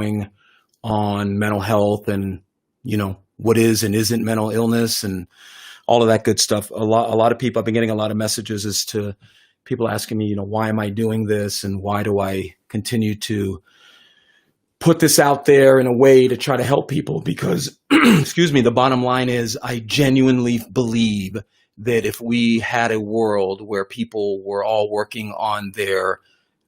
going on mental health and, what is and isn't mental illness and all of that good stuff. A lot of people, I've been getting a lot of messages as to people asking me, why am I doing this and why do I continue to put this out there in a way to try to help people? Because, excuse me, the bottom line is I genuinely believe that if we had a world where people were all working on their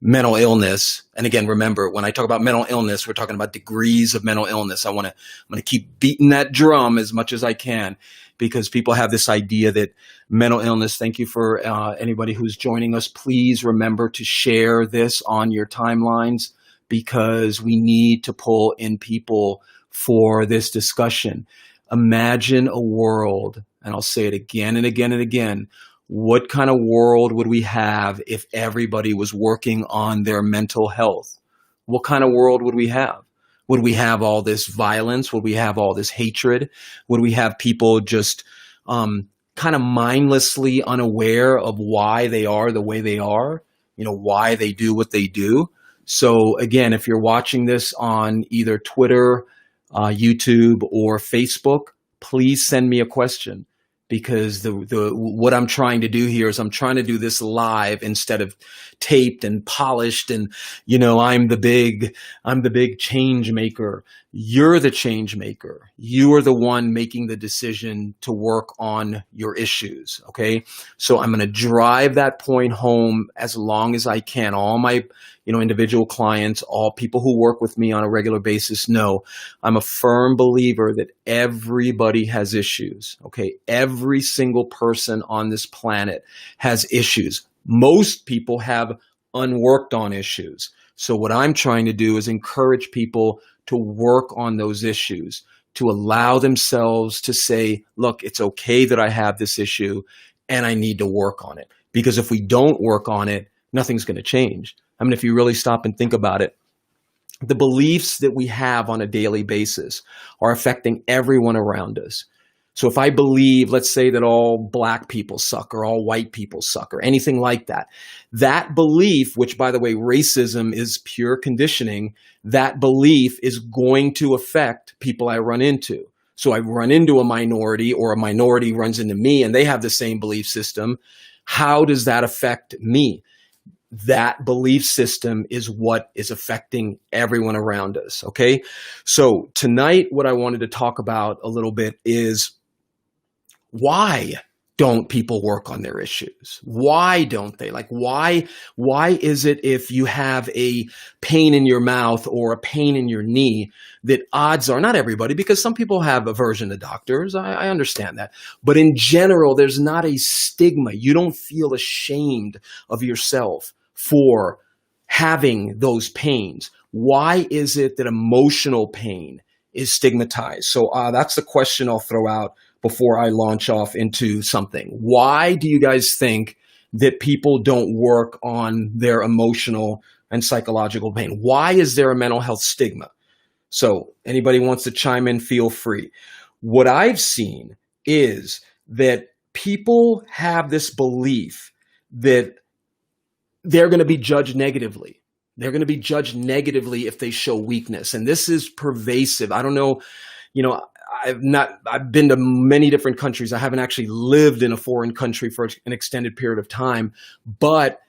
mental illness, and again, remember, when I talk about mental illness, we're talking about degrees of mental illness. I'm going to keep beating that drum as much as I can, because people have this idea that mental illness, thank you for anybody who's joining us. Please remember to share this on your timelines, because we need to pull in people for this discussion. Imagine a world, and I'll say it again and again and again, what kind of world would we have if everybody was working on their mental health? What kind of world would we have? Would we have all this violence? Would we have all this hatred? Would we have people just kind of mindlessly unaware of why they are the way they are? Why they do what they do? So again, if you're watching this on either Twitter, YouTube, or Facebook, please send me a question, because what I'm trying to do here is I'm trying to do this live instead of taped and polished. And, I'm the big change maker. You're the change maker. You are the one making the decision to work on your issues. Okay. So I'm going to drive that point home as long as I can. All my, individual clients, all people who work with me on a regular basis know I'm a firm believer that everybody has issues. Okay. Every single person on this planet has issues. Most people have unworked on issues. So what I'm trying to do is encourage people to work on those issues, to allow themselves to say, look, it's okay that I have this issue and I need to work on it. Because if we don't work on it, nothing's going to change. I mean, if you really stop and think about it, the beliefs that we have on a daily basis are affecting everyone around us. So if I believe, let's say, that all black people suck or all white people suck or anything like that, that belief, which by the way, racism is pure conditioning, that belief is going to affect people I run into. So I run into a minority or a minority runs into me and they have the same belief system. How does that affect me? That belief system is what is affecting everyone around us. Okay. So tonight, what I wanted to talk about a little bit is, why don't people work on their issues? Why don't they? Why is it if you have a pain in your mouth or a pain in your knee that odds are, not everybody, because some people have aversion to doctors. I understand that. But in general, there's not a stigma. You don't feel ashamed of yourself for having those pains. Why is it that emotional pain is stigmatized? So that's the question I'll throw out before I launch off into something. Why do you guys think that people don't work on their emotional and psychological pain? Why is there a mental health stigma? So anybody wants to chime in, feel free. What I've seen is that people have this belief that they're going to be judged negatively. They're going to be judged negatively if they show weakness. And this is pervasive. I don't know, I've been to many different countries. I haven't actually lived in a foreign country for an extended period of time. But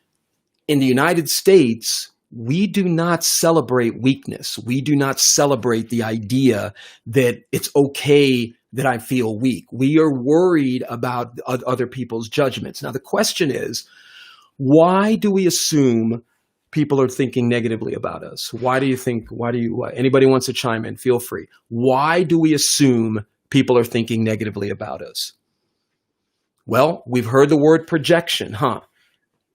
in the United States, we do not celebrate weakness. We do not celebrate the idea that it's okay that I feel weak. We are worried about other people's judgments. Now, the question is, why do we assume people are thinking negatively about us? Anybody wants to chime in, feel free. Why do we assume people are thinking negatively about us? Well, we've heard the word projection,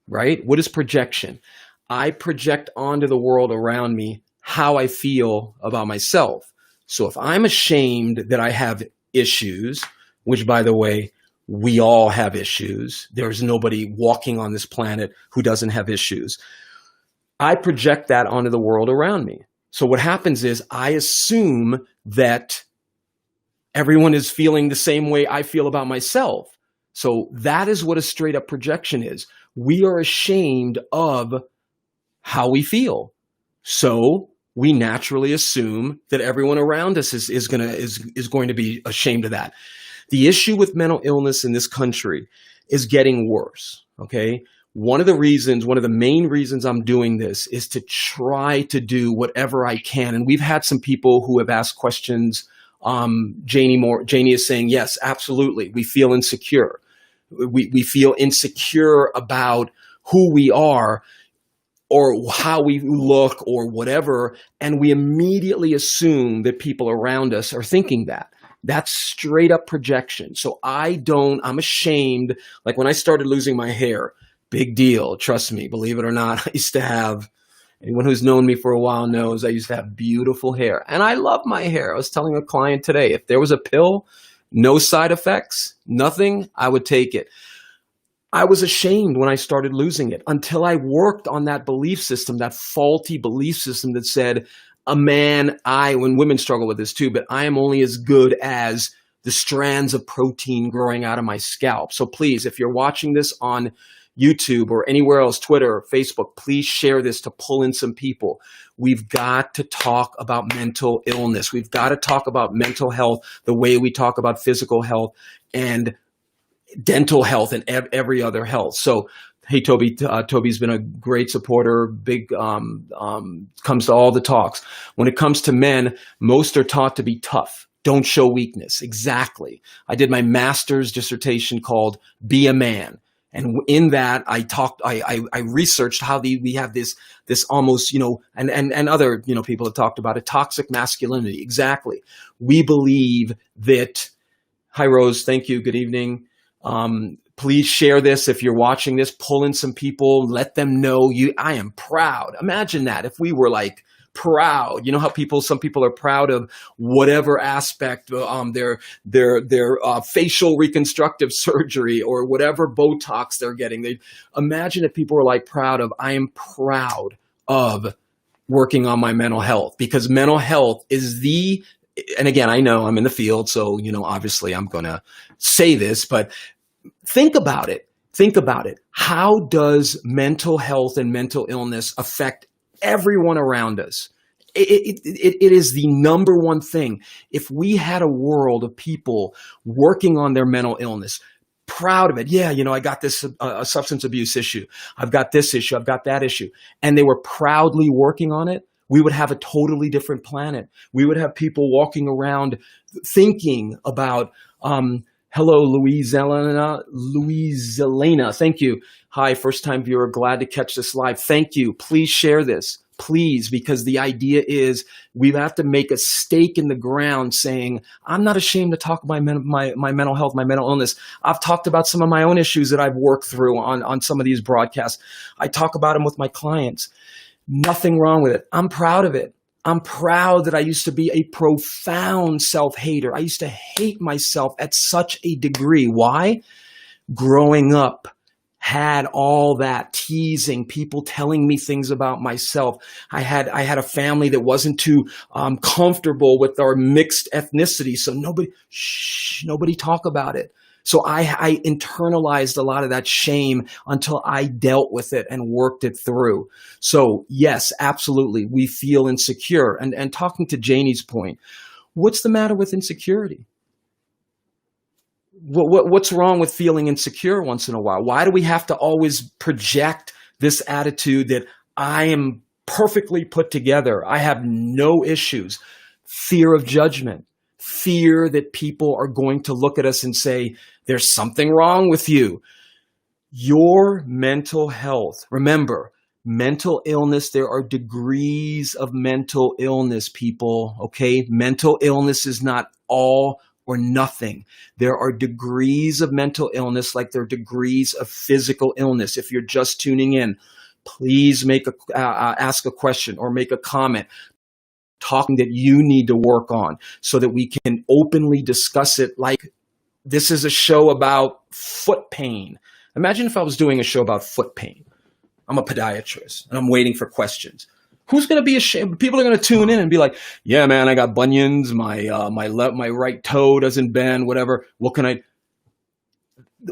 right? What is projection? I project onto the world around me how I feel about myself. So if I'm ashamed that I have issues, which by the way, we all have issues. There's nobody walking on this planet who doesn't have issues. I project that onto the world around me. So what happens is I assume that everyone is feeling the same way I feel about myself. So that is what a straight up projection is. We are ashamed of how we feel. So we naturally assume that everyone around us is going to be ashamed of that. The issue with mental illness in this country is getting worse. Okay. One of the main reasons I'm doing this is to try to do whatever I can. And we've had some people who have asked questions. Janie is saying, yes, absolutely. We feel insecure. We feel insecure about who we are or how we look or whatever. And we immediately assume that people around us are thinking that. That's straight up projection. So I'm ashamed. Like when I started losing my hair, big deal. Trust me, believe it or not, I used to have, anyone who's known me for a while knows I used to have beautiful hair. And I love my hair. I was telling a client today, if there was a pill, no side effects, nothing, I would take it. I was ashamed when I started losing it until I worked on that belief system, that faulty belief system that said, when women struggle with this too, but I am only as good as the strands of protein growing out of my scalp. So please, if you're watching this on YouTube or anywhere else, Twitter, Facebook, please share this to pull in some people. We've got to talk about mental illness. We've got to talk about mental health the way we talk about physical health and dental health and every other health. So, hey, Toby, Toby's been a great supporter, comes to all the talks. When it comes to men, most are taught to be tough. Don't show weakness. Exactly. I did my master's dissertation called Be a Man. And in that, I researched how we have this almost, and other, people have talked about it, toxic masculinity. Exactly. We believe that, hi, Rose. Thank you. Good evening. Please share this. If you're watching this, pull in some people, let them know I am proud. Imagine that if we were like proud, how some people are proud of whatever aspect, their facial reconstructive surgery or whatever Botox they're getting. Imagine if people were like proud of, I am proud of working on my mental health, because mental health is and again, I know I'm in the field, so, obviously I'm going to say this, but think about it. Think about it. How does mental health and mental illness affect everyone around us? It is the number one thing. If we had a world of people working on their mental illness, proud of it. Yeah, I got this substance abuse issue. I've got this issue. I've got that issue. And they were proudly working on it. We would have a totally different planet. We would have people walking around thinking about, hello, Louise Elena. Thank you. Hi, first time viewer. Glad to catch this live. Thank you. Please share this. Please, because the idea is we have to make a stake in the ground saying, I'm not ashamed to talk about my mental health, my mental illness. I've talked about some of my own issues that I've worked through on some of these broadcasts. I talk about them with my clients. Nothing wrong with it. I'm proud of it. I'm proud that I used to be a profound self-hater. I used to hate myself at such a degree. Why? Growing up, had all that teasing, people telling me things about myself. I had a family that wasn't too comfortable with our mixed ethnicity, so nobody talk about it. So I internalized a lot of that shame until I dealt with it and worked it through. So yes, absolutely, we feel insecure. And talking to Janie's point, what's the matter with insecurity? What's wrong with feeling insecure once in a while? Why do we have to always project this attitude that I am perfectly put together? I have no issues. Fear of judgment. Fear that people are going to look at us and say, there's something wrong with you. Your mental health. Remember, mental illness, there are degrees of mental illness, people, okay? Mental illness is not all or nothing. There are degrees of mental illness like there are degrees of physical illness. If you're just tuning in, please ask a question or make a comment talking that you need to work on so that we can openly discuss it. Like this is a show about foot pain. Imagine if I was doing a show about foot pain. I'm a podiatrist and I'm waiting for questions. Who's going to be ashamed? People are going to tune in and be like, yeah, man, I got bunions. My right toe doesn't bend, whatever. What can I?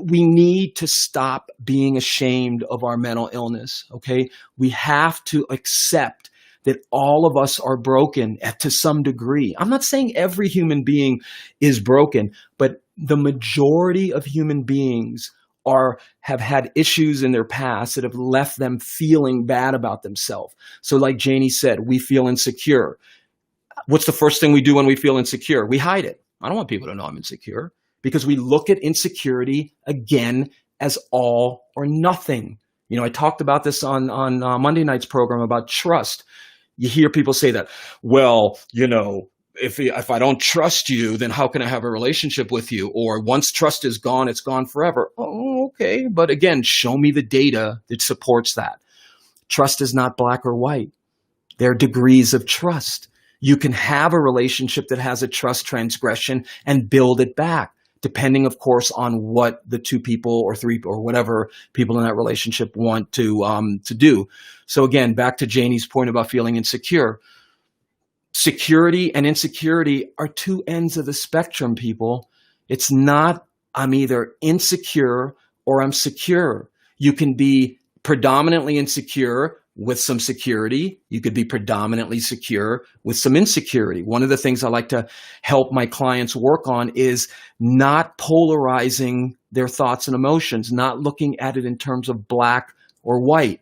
We need to stop being ashamed of our mental illness. Okay. We have to accept that all of us are broken to some degree. I'm not saying every human being is broken, but the majority of human beings have had issues in their past that have left them feeling bad about themselves. So like Janie said, we feel insecure. What's the first thing we do when we feel insecure? We hide it. I don't want people to know I'm insecure, because we look at insecurity again as all or nothing. I talked about this on Monday night's program about trust. You hear people say that, well, if I don't trust you, then how can I have a relationship with you? Or once trust is gone, it's gone forever. Oh, okay. But again, show me the data that supports that. Trust is not black or white. There are degrees of trust. You can have a relationship that has a trust transgression and build it back, depending, of course, on what the two people or three or whatever people in that relationship want to do. So again, back to Janie's point about feeling insecure. Security and insecurity are two ends of the spectrum, people. It's not I'm either insecure or I'm secure. You can be predominantly insecure with some security. You could be predominantly secure with some insecurity. One of the things I like to help my clients work on is not polarizing their thoughts and emotions, not looking at it in terms of black or white.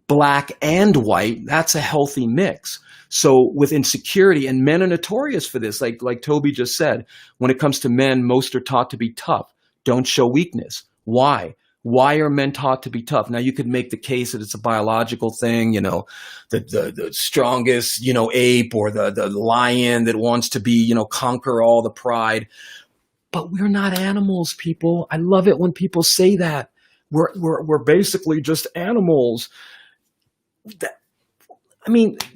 Black and white, that's a healthy mix. So with insecurity, and men are notorious for this, like Toby just said, when it comes to men, most are taught to be tough. Don't show weakness. Why? Why are men taught to be tough? Now, you could make the case that it's a biological thing, the strongest, ape, or the lion that wants to be, conquer all the pride. But we're not animals, people. I love it when people say that. We're basically just animals.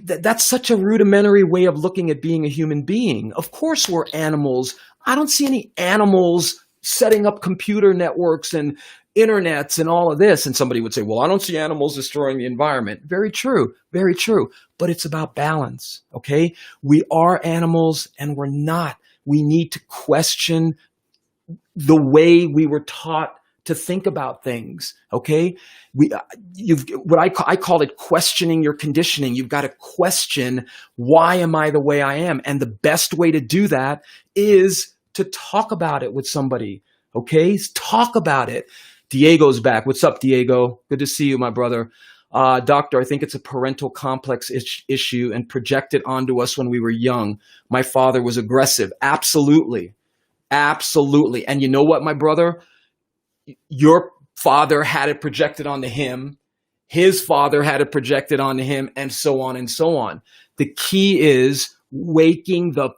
That's such a rudimentary way of looking at being a human being. Of course we're animals. I don't see any animals setting up computer networks and internets and all of this. And somebody would say, well, I don't see animals destroying the environment. Very true. Very true. But it's about balance. Okay. We are animals and we're not. We need to question the way we were taught to think about things. Okay. I call it questioning your conditioning. You've got to question, why am I the way I am? And the best way to do that is to talk about it with somebody. Okay. Talk about it. Diego's back. What's up, Diego? Good to see you, my brother. Doctor, I think it's a parental complex issue and projected onto us when we were young. My father was aggressive. Absolutely. Absolutely. And you know what, my brother? Your father had it projected onto him. His father had it projected onto him, and so on and so on. The key is waking the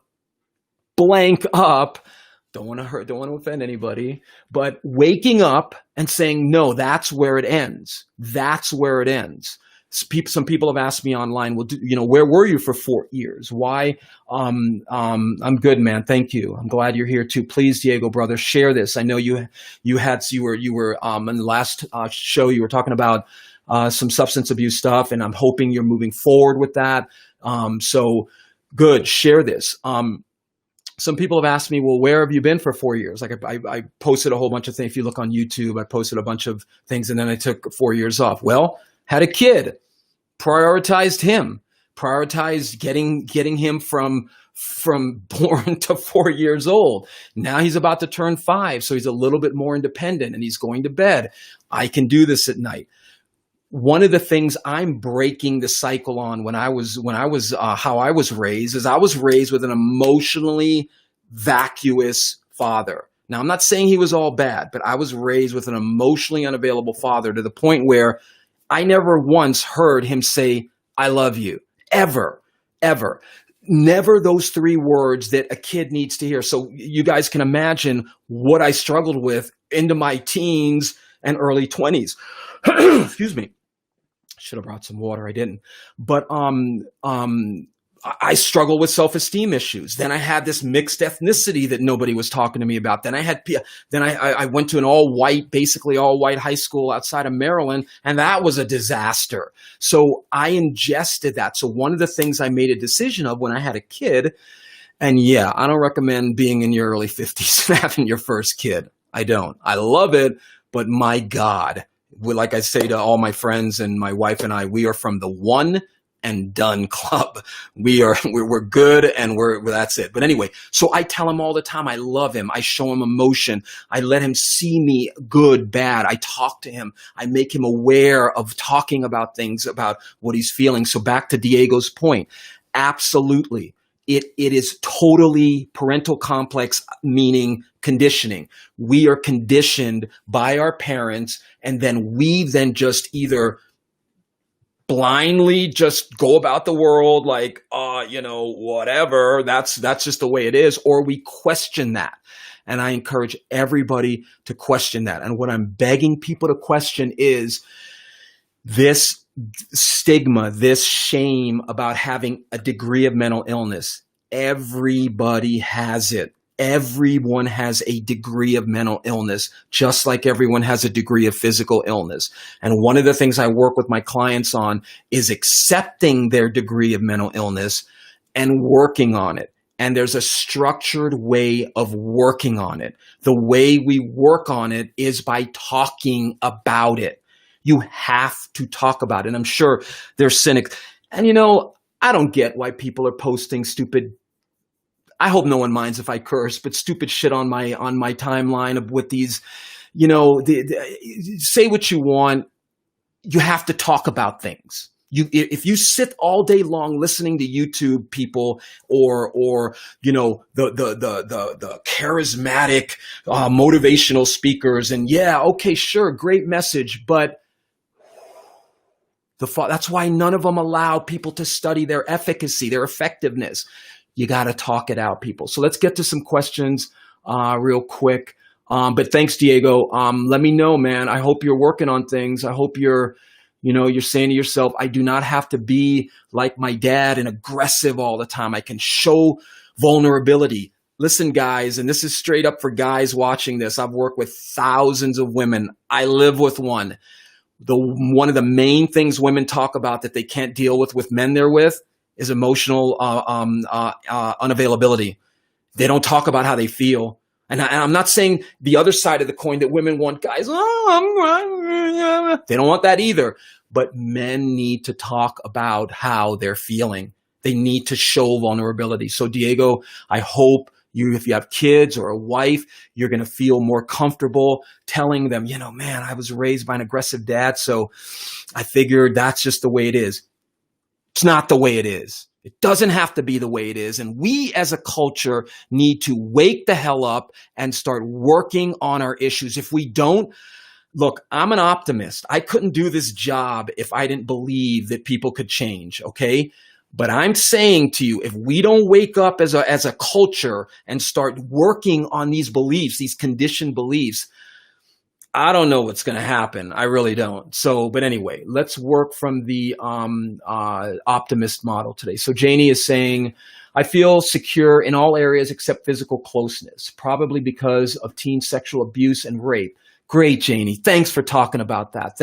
blank up. Don't want to offend anybody, but waking up and saying, no, that's where it ends. That's where it ends. Some people have asked me online, well, where were you for 4 years? Why? I'm good, man. Thank you. I'm glad you're here too. Please, Diego, brother, share this. I know you were in the last show, you were talking about some substance abuse stuff, and I'm hoping you're moving forward with that. So good. Share this. Some people have asked me, well, where have you been for 4 years? Like I posted a whole bunch of things. If you look on YouTube, I posted a bunch of things, and then I took 4 years off. Well, had a kid, prioritized him, prioritized getting him from born to 4 years old. Now he's about to turn 5, so he's a little bit more independent, and he's going to bed. I can do this at night. One of the things I'm breaking the cycle on when I was how I was raised is I was raised with an emotionally vacuous father. Now, I'm not saying he was all bad, but I was raised with an emotionally unavailable father to the point where I never once heard him say, I love you, ever, ever. Never those 3 words that a kid needs to hear. So you guys can imagine what I struggled with into my teens and early 20s. Excuse me. Should have brought some water. I didn't. But I struggle with self-esteem issues. Then I had this mixed ethnicity that nobody was talking to me about. Then I went to an basically all white high school outside of Maryland, and that was a disaster. So I ingested that. So one of the things I made a decision of when I had a kid, and yeah, I don't recommend being in your early 50s and having your first kid. I don't. I love it, but my God, like I say to all my friends and my wife and I, we are from the 1 and done club. We're good, and that's it. But anyway, so I tell him all the time, I love him. I show him emotion. I let him see me, good, bad. I talk to him. I make him aware of talking about things, about what he's feeling. So back to Diego's point, absolutely. It is totally parental complex, meaning conditioning. We are conditioned by our parents, and then we then just either blindly just go about the world like, whatever, that's just the way it is, or we question that. And I encourage everybody to question that. And what I'm begging people to question is this stigma, this shame about having a degree of mental illness. Everybody has it. Everyone has a degree of mental illness, just like everyone has a degree of physical illness. And one of the things I work with my clients on is accepting their degree of mental illness and working on it. And there's a structured way of working on it. The way we work on it is by talking about it. You have to talk about it. And I'm sure there's cynics. And I don't get why people are posting stupid, I hope no one minds if I curse, but stupid shit on my timeline with these, say what you want. You have to talk about things. If you sit all day long listening to YouTube people or the charismatic motivational speakers, and okay, sure, great message, but that's why none of them allow people to study their efficacy, their effectiveness. You got to talk it out, people. So let's get to some questions real quick. But thanks, Diego. Let me know, man. I hope you're working on things. I hope you're saying to yourself, I do not have to be like my dad and aggressive all the time. I can show vulnerability. Listen, guys, and this is straight up for guys watching this. I've worked with thousands of women. I live with one. One of the main things women talk about that they can't deal with men they're with is emotional unavailability. They don't talk about how they feel. And I'm not saying the other side of the coin that women want guys, they don't want that either. But men need to talk about how they're feeling. They need to show vulnerability. So Diego, I hope if you have kids or a wife, you're going to feel more comfortable telling them, man, I was raised by an aggressive dad, so I figured that's just the way it is. It's not the way it is. It doesn't have to be the way it is. And we as a culture need to wake the hell up and start working on our issues. If we don't, look, I'm an optimist. I couldn't do this job if I didn't believe that people could change, okay? But I'm saying to you, if we don't wake up as a culture and start working on these beliefs, these conditioned beliefs, I don't know what's going to happen. I really don't. So, but anyway, let's work from the optimist model today. So Janie is saying, I feel secure in all areas except physical closeness, probably because of teen sexual abuse and rape. Great, Janie. Thanks for talking about that.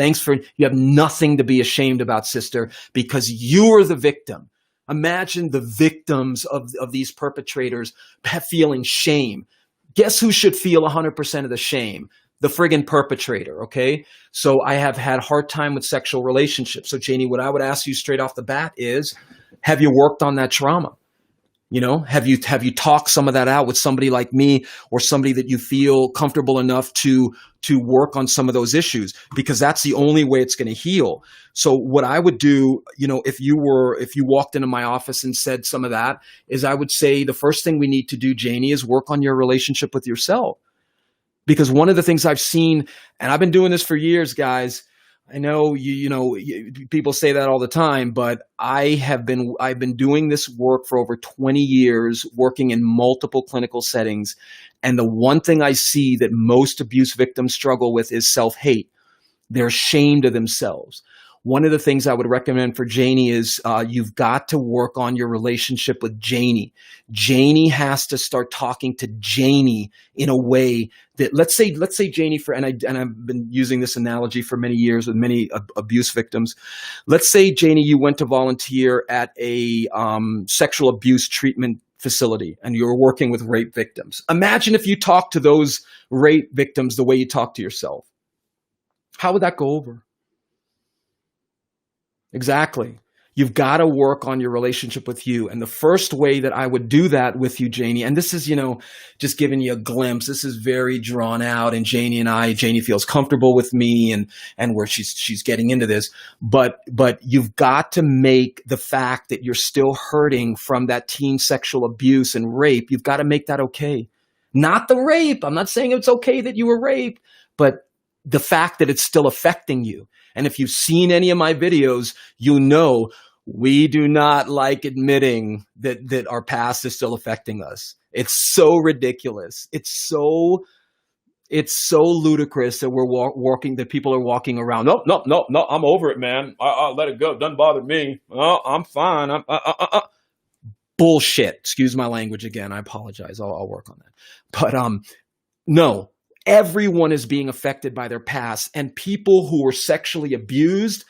You have nothing to be ashamed about, sister, because you're the victim. Imagine the victims of these perpetrators feeling shame. Guess who should feel 100% of the shame? The friggin' perpetrator, okay? So I have had a hard time with sexual relationships. So Janie, what I would ask you straight off the bat is, have you worked on that trauma? Have you talked some of that out with somebody like me or somebody that you feel comfortable enough to work on some of those issues? Because that's the only way it's going to heal. So what I would do, if you walked into my office and said some of that, is I would say the first thing we need to do, Janie, is work on your relationship with yourself. Because one of the things I've seen, and I've been doing this for years, guys, I know people say that all the time, but I've been doing this work for over 20 years, working in multiple clinical settings. And the one thing I see that most abuse victims struggle with is self-hate. They're ashamed of themselves. One of the things I would recommend for Janie is you've got to work on your relationship with Janie. Janie has to start talking to Janie in a way that, let's say Janie, and I've been using this analogy for many years with many abuse victims. Let's say, Janie, you went to volunteer at a sexual abuse treatment facility and you were working with rape victims. Imagine if you talked to those rape victims the way you talk to yourself. How would that go over? Exactly. You've got to work on your relationship with you. And the first way that I would do that with you, Janie, and this is, just giving you a glimpse. This is very drawn out, and Janie feels comfortable with me and where she's getting into this. But you've got to make the fact that you're still hurting from that teen sexual abuse and rape, you've got to make that okay. Not the rape. I'm not saying it's okay that you were raped, but the fact that it's still affecting you. And if you've seen any of my videos, you know we do not like admitting that our past is still affecting us. It's so ridiculous. It's so ludicrous that that people are walking around. No, I'm over it, man. I'll let it go. It doesn't bother me. Oh, I'm fine. Bullshit. Excuse my language again. I apologize. I'll work on that. But no, everyone is being affected by their past, and people who were sexually abused,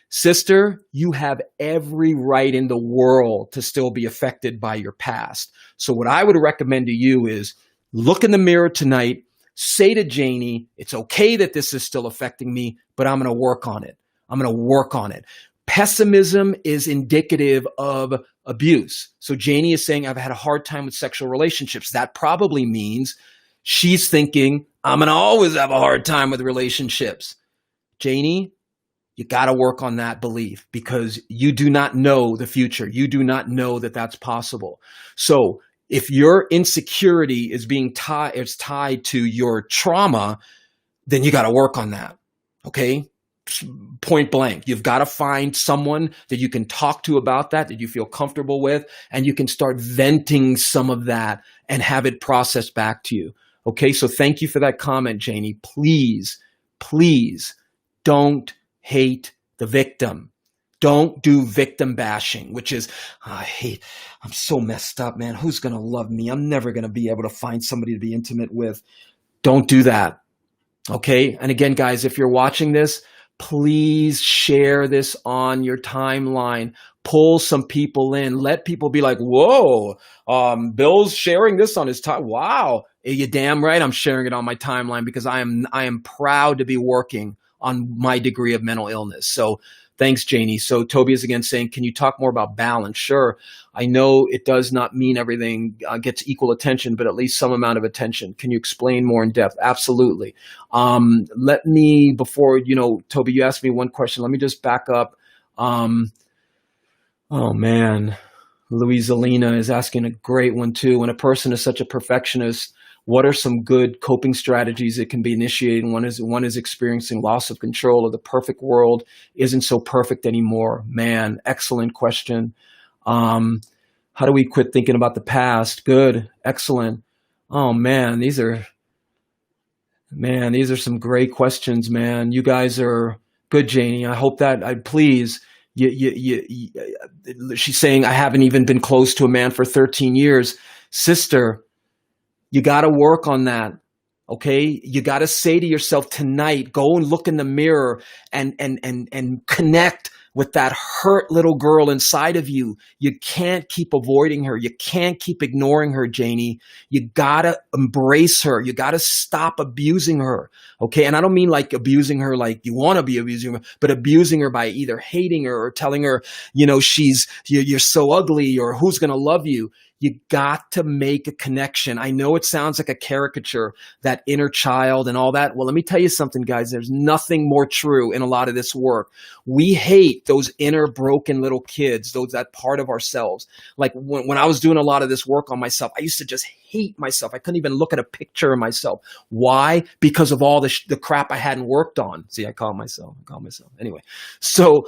sister, you have every right in the world to still be affected by your past. So what I would recommend to you is look in the mirror tonight, say to Janie, it's okay that this is still affecting me, but I'm going to work on it. I'm going to work on it. Pessimism is indicative of abuse. So Janie is saying, I've had a hard time with sexual relationships. That probably means she's thinking, I'm going to always have a hard time with relationships. Janie, you got to work on that belief, because you do not know the future. You do not know that that's possible. So if your insecurity is tied to your trauma, then you got to work on that. Okay? Point blank. You've got to find someone that you can talk to about that you feel comfortable with, and you can start venting some of that and have it processed back to you. Okay? So thank you for that comment, Janie. Please, please don't hate the victim. Don't do victim bashing, which is, I'm so messed up, man. Who's going to love me? I'm never going to be able to find somebody to be intimate with. Don't do that. Okay? And again, guys, if you're watching this, please share this on your timeline. Pull some people in. Let people be like, whoa, Bill's sharing this on his time. Wow. You damn right I'm sharing it on my timeline, because I am proud to be working on my degree of mental illness. So thanks, Janie. So Toby is again saying, can you talk more about balance? Sure. I know it does not mean everything gets equal attention, but at least some amount of attention. Can you explain more in depth? Absolutely. Let me, before, Toby, you asked me one question. Let me just back up. Oh man, Louisalina is asking a great one too. When a person is such a perfectionist, what are some good coping strategies that can be initiated when one is experiencing loss of control, or the perfect world isn't so perfect anymore? Man, excellent question. How do we quit thinking about the past? Good, excellent. Oh man, these are some great questions, man. You guys are good, Janie. I hope that please. She's saying, I haven't even been close to a man for 13 years. Sister, you got to work on that. Okay. You got to say to yourself tonight, go and look in the mirror and connect with that hurt little girl inside of you. You can't keep avoiding her. You can't keep ignoring her, Janie. You got to embrace her. You got to stop abusing her. Okay. And I don't mean like abusing her like you want to be abusing her, but abusing her by either hating her or telling her, you're so ugly, or who's going to love you. You got to make a connection. I know it sounds like a caricature, that inner child and all that. Well, let me tell you something, guys. There's nothing more true in a lot of this work. We hate those inner broken little kids, that part of ourselves. Like when I was doing a lot of this work on myself, I used to just hate myself. I couldn't even look at a picture of myself. Why? Because of all the crap I hadn't worked on. See, I call myself. Anyway, so,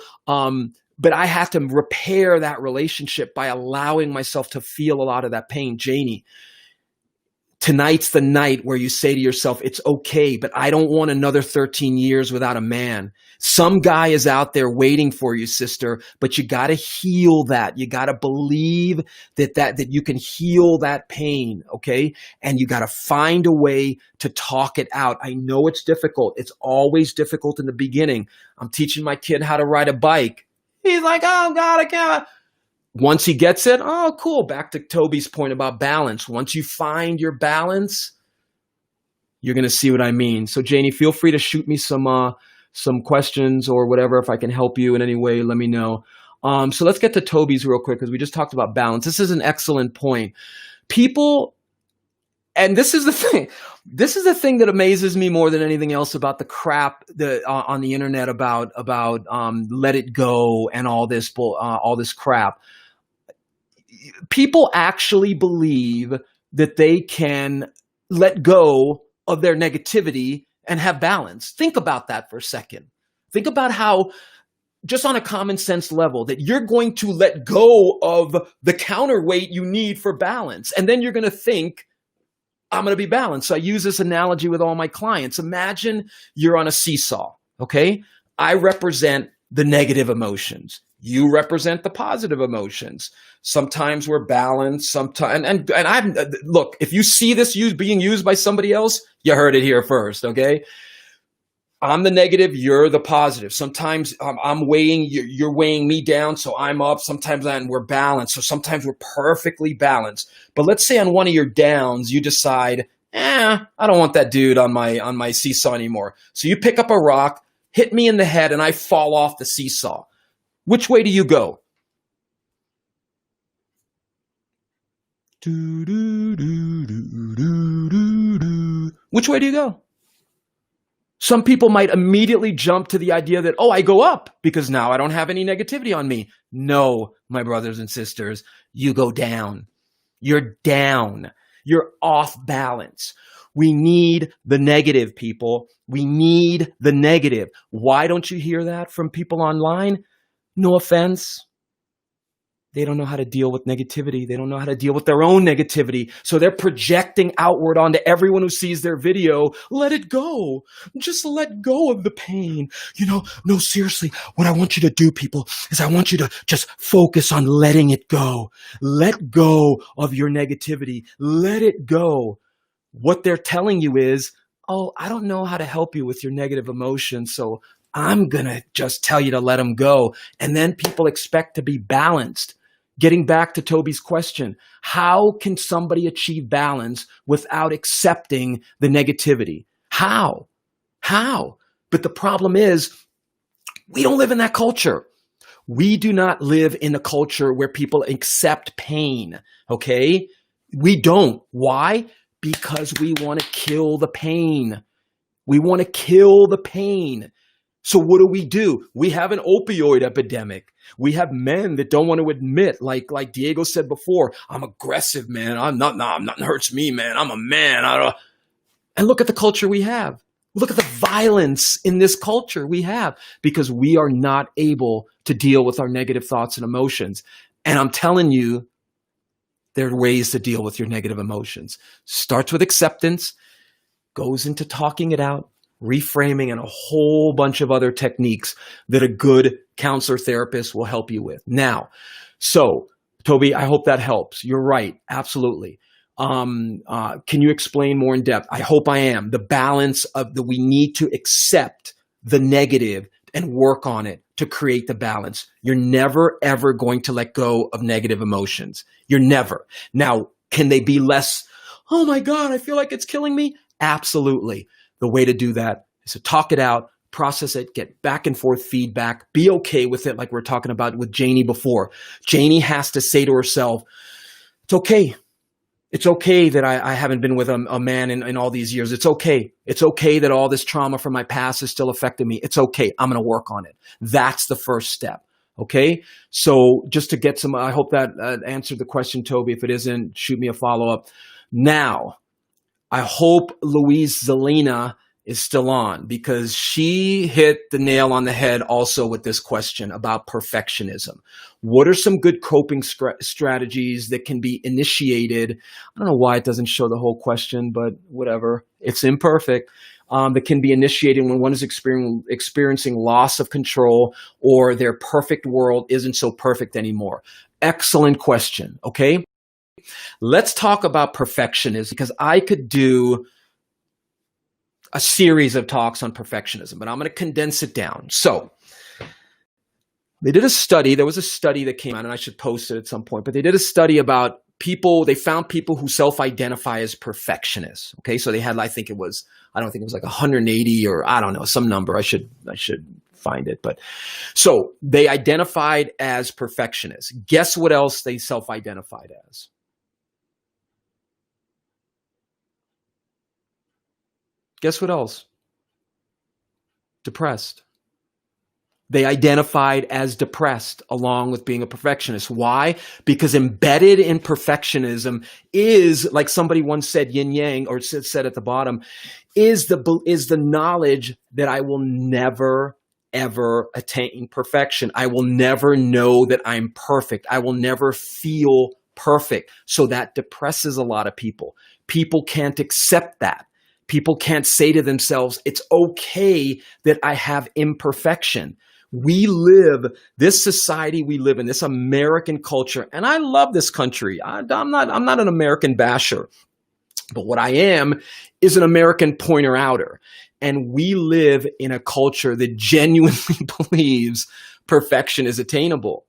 but I have to repair that relationship by allowing myself to feel a lot of that pain. Janie, tonight's the night where you say to yourself, it's okay, but I don't want another 13 years without a man. Some guy is out there waiting for you, sister, but you got to heal that. You got to believe that you can heal that pain, okay? And you got to find a way to talk it out. I know it's difficult. It's always difficult in the beginning. I'm teaching my kid how to ride a bike. He's like, oh God, I can't. Once he gets it, oh, cool. Back to Toby's point about balance. Once you find your balance, you're going to see what I mean. So Janie, feel free to shoot me some questions or whatever. If I can help you in any way, let me know. So let's get to Toby's real quick because we just talked about balance. This is an excellent point. People, and this is the thing. This is the thing that amazes me more than anything else about the crap that on the internet about let it go and all this crap. People actually believe that they can let go of their negativity and have balance. Think about that for a second. Think about how, just on a common sense level, that you're going to let go of the counterweight you need for balance. And then you're going to think, I'm going to be balanced. So I use this analogy with all my clients. Imagine you're on a seesaw, okay? I represent the negative emotions. You represent the positive emotions. Sometimes we're balanced. Sometimes, and I'm, look, if you see this being used by somebody else, you heard it here first, okay? I'm the negative, you're the positive. Sometimes I'm weighing, you're weighing me down, so I'm up. Sometimes we're balanced, so sometimes we're perfectly balanced. But let's say on one of your downs, you decide, I don't want that dude on my seesaw anymore. So you pick up a rock, hit me in the head, and I fall off the seesaw. Which way do you go? Which way do you go? Some people might immediately jump to the idea that, I go up because now I don't have any negativity on me. No, my brothers and sisters, you go down. You're down. You're off balance. We need the negative, people. We need the negative. Why don't you hear that from people online? No offense. They don't know how to deal with negativity. They don't know how to deal with their own negativity. So they're projecting outward onto everyone who sees their video. Let it go. Just let go of the pain. No, seriously, what I want you to do, people, is I want you to just focus on letting it go. Let go of your negativity. Let it go. What they're telling you is, I don't know how to help you with your negative emotions, so I'm going to just tell you to let them go. And then people expect to be balanced. Getting back to Toby's question, how can somebody achieve balance without accepting the negativity? How? But the problem is, we don't live in that culture. We do not live in a culture where people accept pain, okay? We don't. Why? Because we want to kill the pain. We want to kill the pain. So what do? We have an opioid epidemic. We have men that don't want to admit, like Diego said before, I'm aggressive, man. Nothing hurts me, man. I'm a man. And look at the culture we have. Look at the violence in this culture we have because we are not able to deal with our negative thoughts and emotions. And I'm telling you, there are ways to deal with your negative emotions. Starts with acceptance, goes into talking it out, reframing, and a whole bunch of other techniques that a good counselor therapist will help you with. Now, so Toby, I hope that helps. You're right. Absolutely. Can you explain more in depth? I hope I am. The balance of we need to accept the negative and work on it to create the balance. You're never, ever going to let go of negative emotions. You're never. Now, can they be less, oh my God, I feel like it's killing me? Absolutely. The way to do that is to talk it out, process it, get back and forth feedback, be okay with it, like we we're talking about with Janie before. Janie has to say to herself, it's okay. It's okay that I haven't been with a man in all these years. It's okay. It's okay that all this trauma from my past is still affecting me. It's okay. I'm going to work on it. That's the first step. Okay. So just to get some, I hope that answered the question, Toby. If it isn't, shoot me a follow-up. Now, I hope Louise Zelina is still on because she hit the nail on the head also with this question about perfectionism. What are some good coping strategies that can be initiated? I don't know why it doesn't show the whole question, but whatever. It's imperfect. That can be initiated when one is experiencing loss of control or their perfect world isn't so perfect anymore. Excellent question. Okay. Let's talk about perfectionism because I could do a series of talks on perfectionism, but I'm going to condense it down. So they did a study. There was a study that came out, and I should post it at some point, but they did a study about people. They found people who self-identify as perfectionists. Okay. So they had, I don't think it was like 180 or I don't know, some number. I should find it. But so they identified as perfectionists. Guess what else they self-identified as? Guess what else? Depressed. They identified as depressed along with being a perfectionist. Why? Because embedded in perfectionism is, like somebody once said, yin yang, or said at the bottom, is the knowledge that I will never ever attain perfection. I will never know that I'm perfect. I will never feel perfect. So that depresses a lot of people. People can't accept that. People can't say to themselves, it's okay that I have imperfection. We live, this society we live in, this American culture, and I love this country. I'm not an American basher, but what I am is an American pointer-outer. And we live in a culture that genuinely believes perfection is attainable.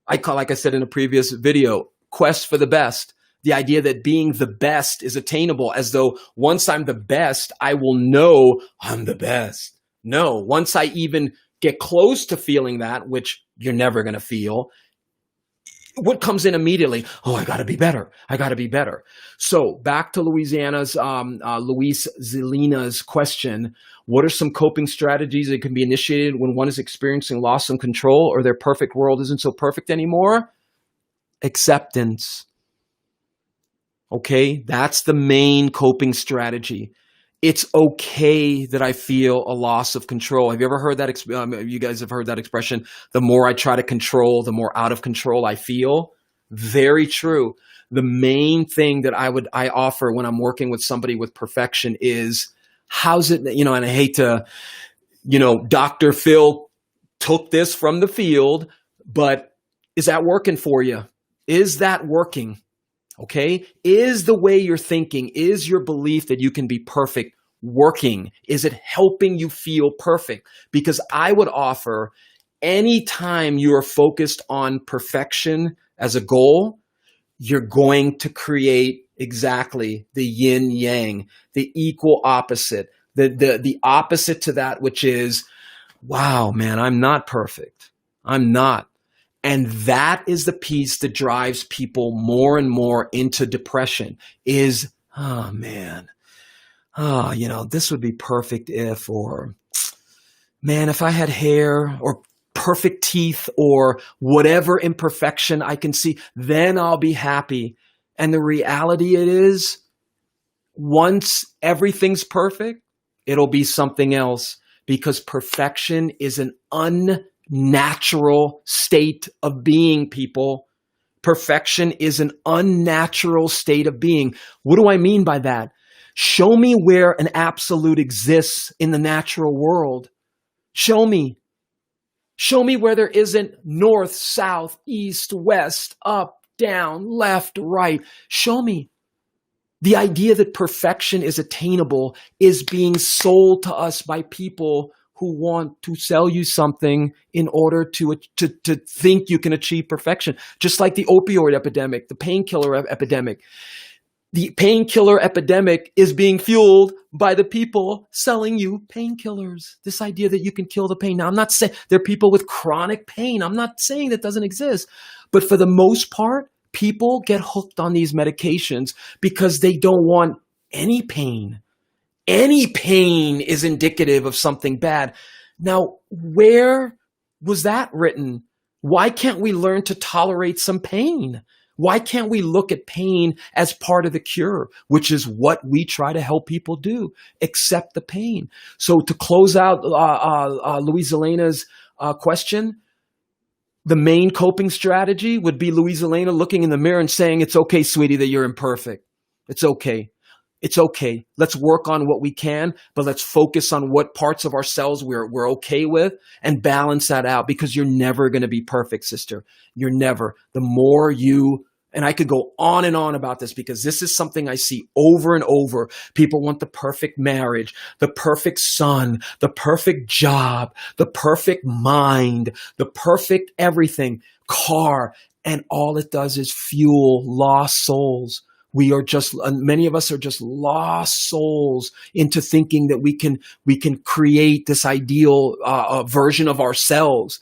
Like I said in a previous video, quest for the best. The idea that being the best is attainable, as though once I'm the best, I will know I'm the best. No, once I even get close to feeling that, which you're never going to feel, what comes in immediately? Oh, I got to be better. I got to be better. So back to Luis Zelina's question. What are some coping strategies that can be initiated when one is experiencing loss of control or their perfect world isn't so perfect anymore? Acceptance. Okay, that's the main coping strategy. It's okay that I feel a loss of control. Have you ever heard that? You guys have heard that expression, the more I try to control, the more out of control I feel. Very true. The main thing that I offer when I'm working with somebody with perfection is, how's it, and I hate to, Dr. Phil took this from the field, but is that working for you? Is that working? Okay. Is the way you're thinking, is your belief that you can be perfect working? Is it helping you feel perfect? Because I would offer, anytime you are focused on perfection as a goal, you're going to create exactly the yin yang, the equal opposite, the opposite to that, which is, wow, man, I'm not perfect. I'm not. And that is the piece that drives people more and more into depression is, oh man, this would be perfect if, or man, if I had hair or perfect teeth or whatever imperfection I can see, then I'll be happy. And the reality it is, once everything's perfect, it'll be something else, because perfection is an unnatural state of being, people. Perfection is an unnatural state of being. What do I mean by that? Show me where an absolute exists in the natural world. Show me. Show me where there isn't north, south, east, west, up, down, left, right. Show me. The idea that perfection is attainable is being sold to us by people who want to sell you something in order to think you can achieve perfection. Just like the opioid epidemic, the painkiller epidemic. The painkiller epidemic is being fueled by the people selling you painkillers. This idea that you can kill the pain. Now, I'm not saying there are people with chronic pain. I'm not saying that doesn't exist. But for the most part, people get hooked on these medications because they don't want any pain. Any pain is indicative of something bad. Now, where was that written? Why can't we learn to tolerate some pain? Why can't we look at pain as part of the cure, which is what we try to help people do, accept the pain? So to close out Luis Elena's question, the main coping strategy would be Luis Elena looking in the mirror and saying, it's okay, sweetie, that you're imperfect. It's okay. It's okay. Let's work on what we can, but let's focus on what parts of ourselves we're okay with and balance that out, because you're never going to be perfect, sister. You're never. The more you, and I could go on and on about this because this is something I see over and over. People want the perfect marriage, the perfect son, the perfect job, the perfect mind, the perfect everything, car, and all it does is fuel lost souls. We are just, many of us are just lost souls into thinking that we can create this ideal version of ourselves.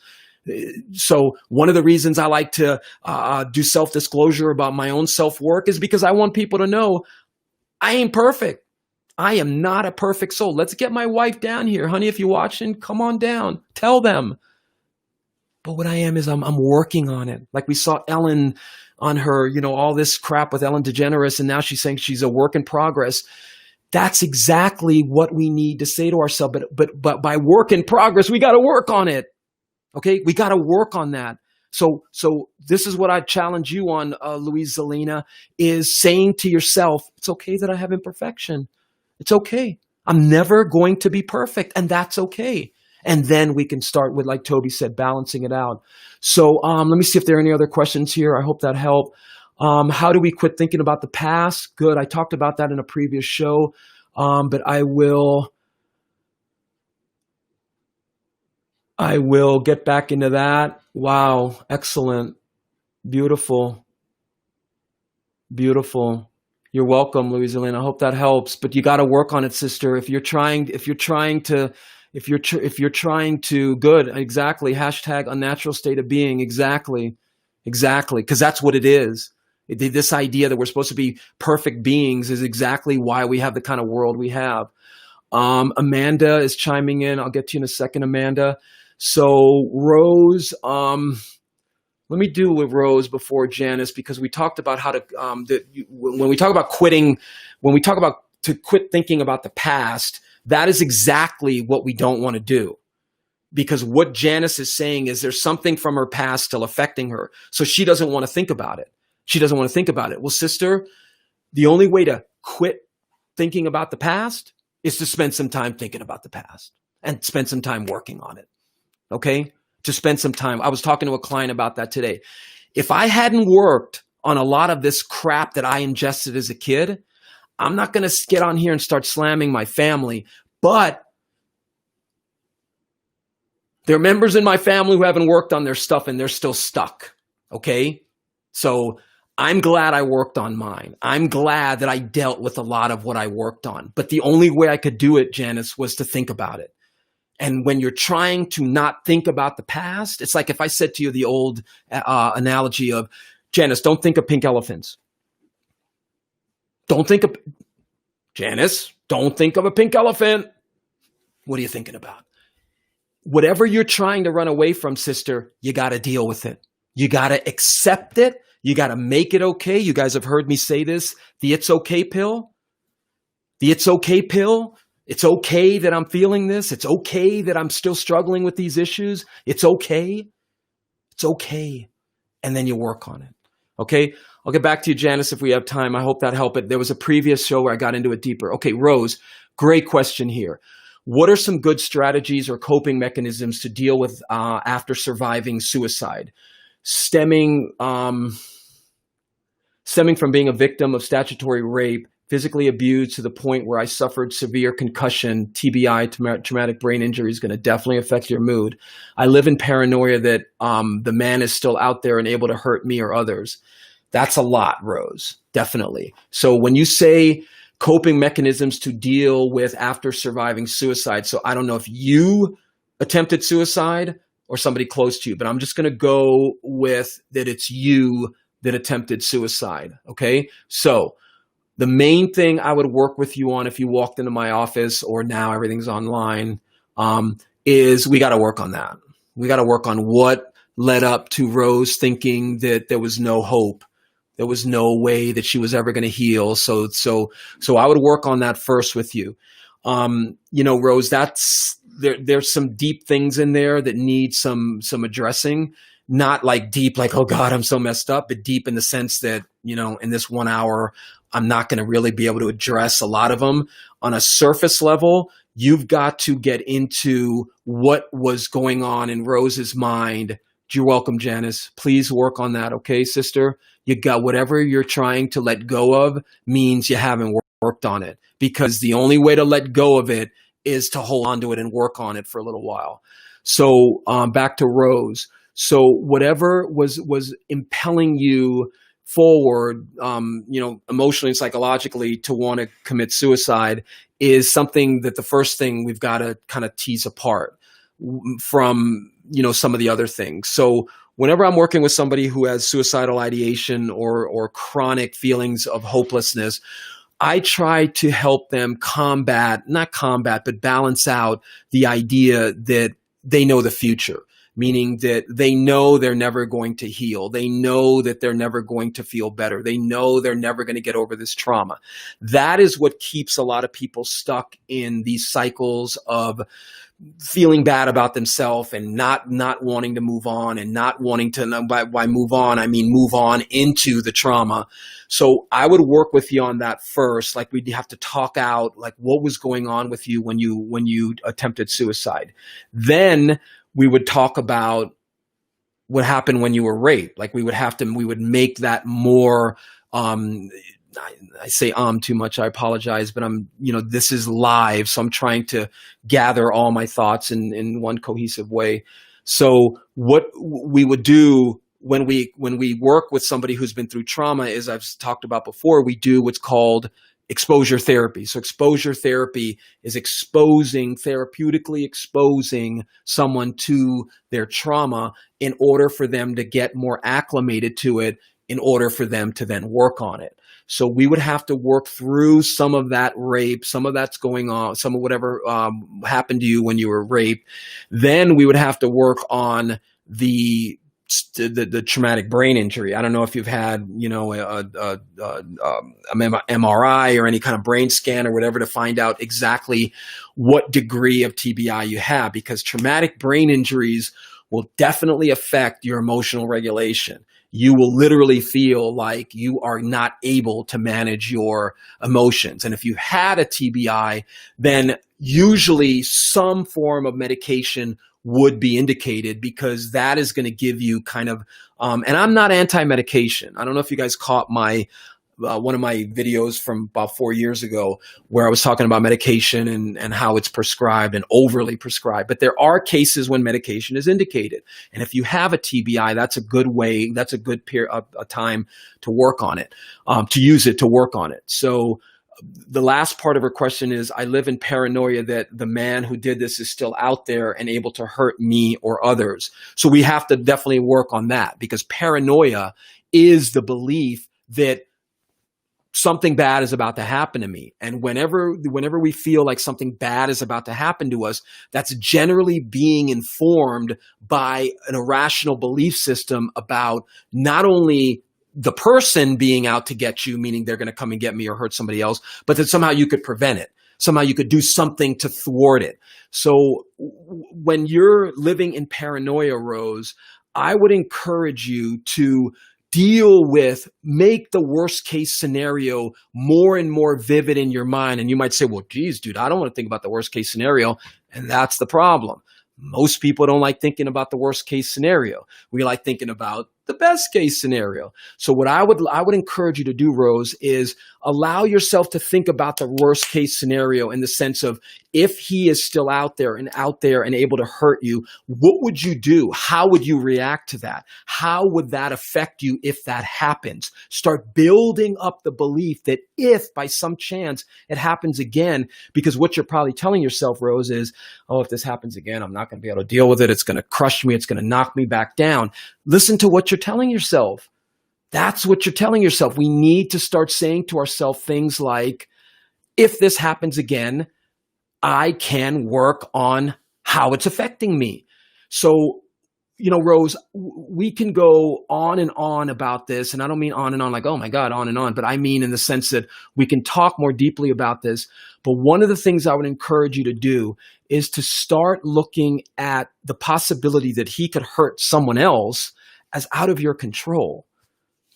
So one of the reasons I like to do self-disclosure about my own self-work is because I want people to know I ain't perfect. I am not a perfect soul. Let's get my wife down here. Honey, if you're watching, come on down. Tell them. But what I am is I'm working on it. Like we saw Ellen on her, all this crap with Ellen DeGeneres, and now she's saying she's a work in progress. That's exactly what we need to say to ourselves. But by work in progress, we got to work on it. Okay, we got to work on that. So this is what I challenge you on, Louise Zelina, is saying to yourself, it's okay that I have imperfection. It's okay. I'm never going to be perfect, and that's okay. And then we can start with, like Toby said, balancing it out. So let me see if there are any other questions here. I hope that helped. How do we quit thinking about the past? Good. I talked about that in a previous show, but I will get back into that. Wow. Excellent. Beautiful. Beautiful. You're welcome, Louise Elaine. I hope that helps, but you got to work on it, sister. If you're trying to, good, exactly. Hashtag unnatural state of being. Exactly. Because that's what it is. This idea that we're supposed to be perfect beings is exactly why we have the kind of world we have. Amanda is chiming in. I'll get to you in a second, Amanda. So Rose, let me do with Rose before Janice, because we talked about how to, when we talk about quitting, when we talk about to quit thinking about the past, that is exactly what we don't want to do. Because what Janice is saying is there's something from her past still affecting her. So she doesn't want to think about it. Well, sister, the only way to quit thinking about the past is to spend some time thinking about the past and spend some time working on it. Okay? To spend some time. I was talking to a client about that today. If I hadn't worked on a lot of this crap that I ingested as a kid, I'm not going to get on here and start slamming my family, but there are members in my family who haven't worked on their stuff and they're still stuck. Okay? So I'm glad I worked on mine. I'm glad that I dealt with a lot of what I worked on. But the only way I could do it, Janice, was to think about it. And when you're trying to not think about the past, it's like if I said to you the old analogy of, Janice, don't think of pink elephants. Janice, don't think of a pink elephant. What are you thinking about? Whatever you're trying to run away from, sister, you got to deal with it. You got to accept it. You got to make it okay. You guys have heard me say this, the it's okay pill. The it's okay pill. It's okay that I'm feeling this. It's okay that I'm still struggling with these issues. It's okay. It's okay. And then you work on it. Okay? I'll get back to you, Janice, if we have time. I hope that helped. There was a previous show where I got into it deeper. Okay, Rose, great question here. What are some good strategies or coping mechanisms to deal with after surviving suicide? Stemming from being a victim of statutory rape, physically abused to the point where I suffered severe concussion, TBI, traumatic brain injury, is going to definitely affect your mood. I live in paranoia that the man is still out there and able to hurt me or others. That's a lot, Rose, definitely. So when you say coping mechanisms to deal with after surviving suicide, so I don't know if you attempted suicide or somebody close to you, but I'm just going to go with that it's you that attempted suicide, okay? So the main thing I would work with you on if you walked into my office, or now everything's online, is we got to work on that. We got to work on what led up to Rose thinking that there was no hope. There was no way that she was ever going to heal. So I would work on that first with you. Rose, there's some deep things in there that need some addressing. Not like deep, like, oh God, I'm so messed up, but deep in the sense that, in this 1 hour, I'm not going to really be able to address a lot of them. On a surface level, you've got to get into what was going on in Rose's mind. You're welcome, Janice. Please work on that, okay, sister? You got whatever you're trying to let go of means you haven't worked on it, because the only way to let go of it is to hold on to it and work on it for a little while. So back to Rose. So whatever was impelling you forward, emotionally and psychologically to want to commit suicide is something that the first thing we've got to kind of tease apart from, some of the other things. So whenever I'm working with somebody who has suicidal ideation or chronic feelings of hopelessness, I try to help them but balance out the idea that they know the future, meaning that they know they're never going to heal. They know that they're never going to feel better. They know they're never going to get over this trauma. That is what keeps a lot of people stuck in these cycles of feeling bad about themselves and not wanting to move on, and not wanting to, by move on, I mean move on into the trauma. So I would work with you on that first. Like, we'd have to talk out like what was going on with you when you attempted suicide. Then we would talk about what happened when you were raped. Like, we would make that more, I say too much, I apologize, but this is live. So I'm trying to gather all my thoughts in one cohesive way. So what we would do when we work with somebody who's been through trauma is, I've talked about before, we do what's called exposure therapy. So exposure therapy is therapeutically exposing someone to their trauma in order for them to get more acclimated to it, in order for them to then work on it. So we would have to work through some of that rape, some of that's going on, some of whatever happened to you when you were raped. Then we would have to work on the traumatic brain injury. I don't know if you've had, a MRI or any kind of brain scan or whatever to find out exactly what degree of TBI you have, because traumatic brain injuries will definitely affect your emotional regulation. You will literally feel like you are not able to manage your emotions. And if you had a TBI, then usually some form of medication would be indicated, because that is going to give you kind of, and I'm not anti-medication. I don't know if you guys caught my one of my videos from about 4 years ago where I was talking about medication and how it's prescribed and overly prescribed. But there are cases when medication is indicated. And if you have a TBI, that's a good way, that's a good a time to work on it, to use it to work on it. So the last part of her question is, I live in paranoia that the man who did this is still out there and able to hurt me or others. So we have to definitely work on that, because paranoia is the belief that something bad is about to happen to me. And whenever we feel like something bad is about to happen to us, that's generally being informed by an irrational belief system about not only the person being out to get you, meaning they're going to come and get me or hurt somebody else, but that somehow you could prevent it. Somehow you could do something to thwart it. So when you're living in paranoia, Rose, I would encourage you to make the worst case scenario more and more vivid in your mind. And you might say, well, geez, dude, I don't want to think about the worst case scenario. And that's the problem. Most people don't like thinking about the worst case scenario. We like thinking about the best case scenario. So what I would encourage you to do, Rose, is allow yourself to think about the worst case scenario, in the sense of, if he is still out there and able to hurt you, what would you do? How would you react to that? How would that affect you if that happens? Start building up the belief that if by some chance it happens again, because what you're probably telling yourself, Rose, is, oh, if this happens again, I'm not going to be able to deal with it. It's going to crush me. It's going to knock me back down. Listen to what you're telling yourself. That's what you're telling yourself. We need to start saying to ourselves things like, if this happens again, I can work on how it's affecting me. So, Rose, we can go on and on about this. And I don't mean on and on like, oh my God, on and on. But I mean in the sense that we can talk more deeply about this. But one of the things I would encourage you to do is to start looking at the possibility that he could hurt someone else as out of your control.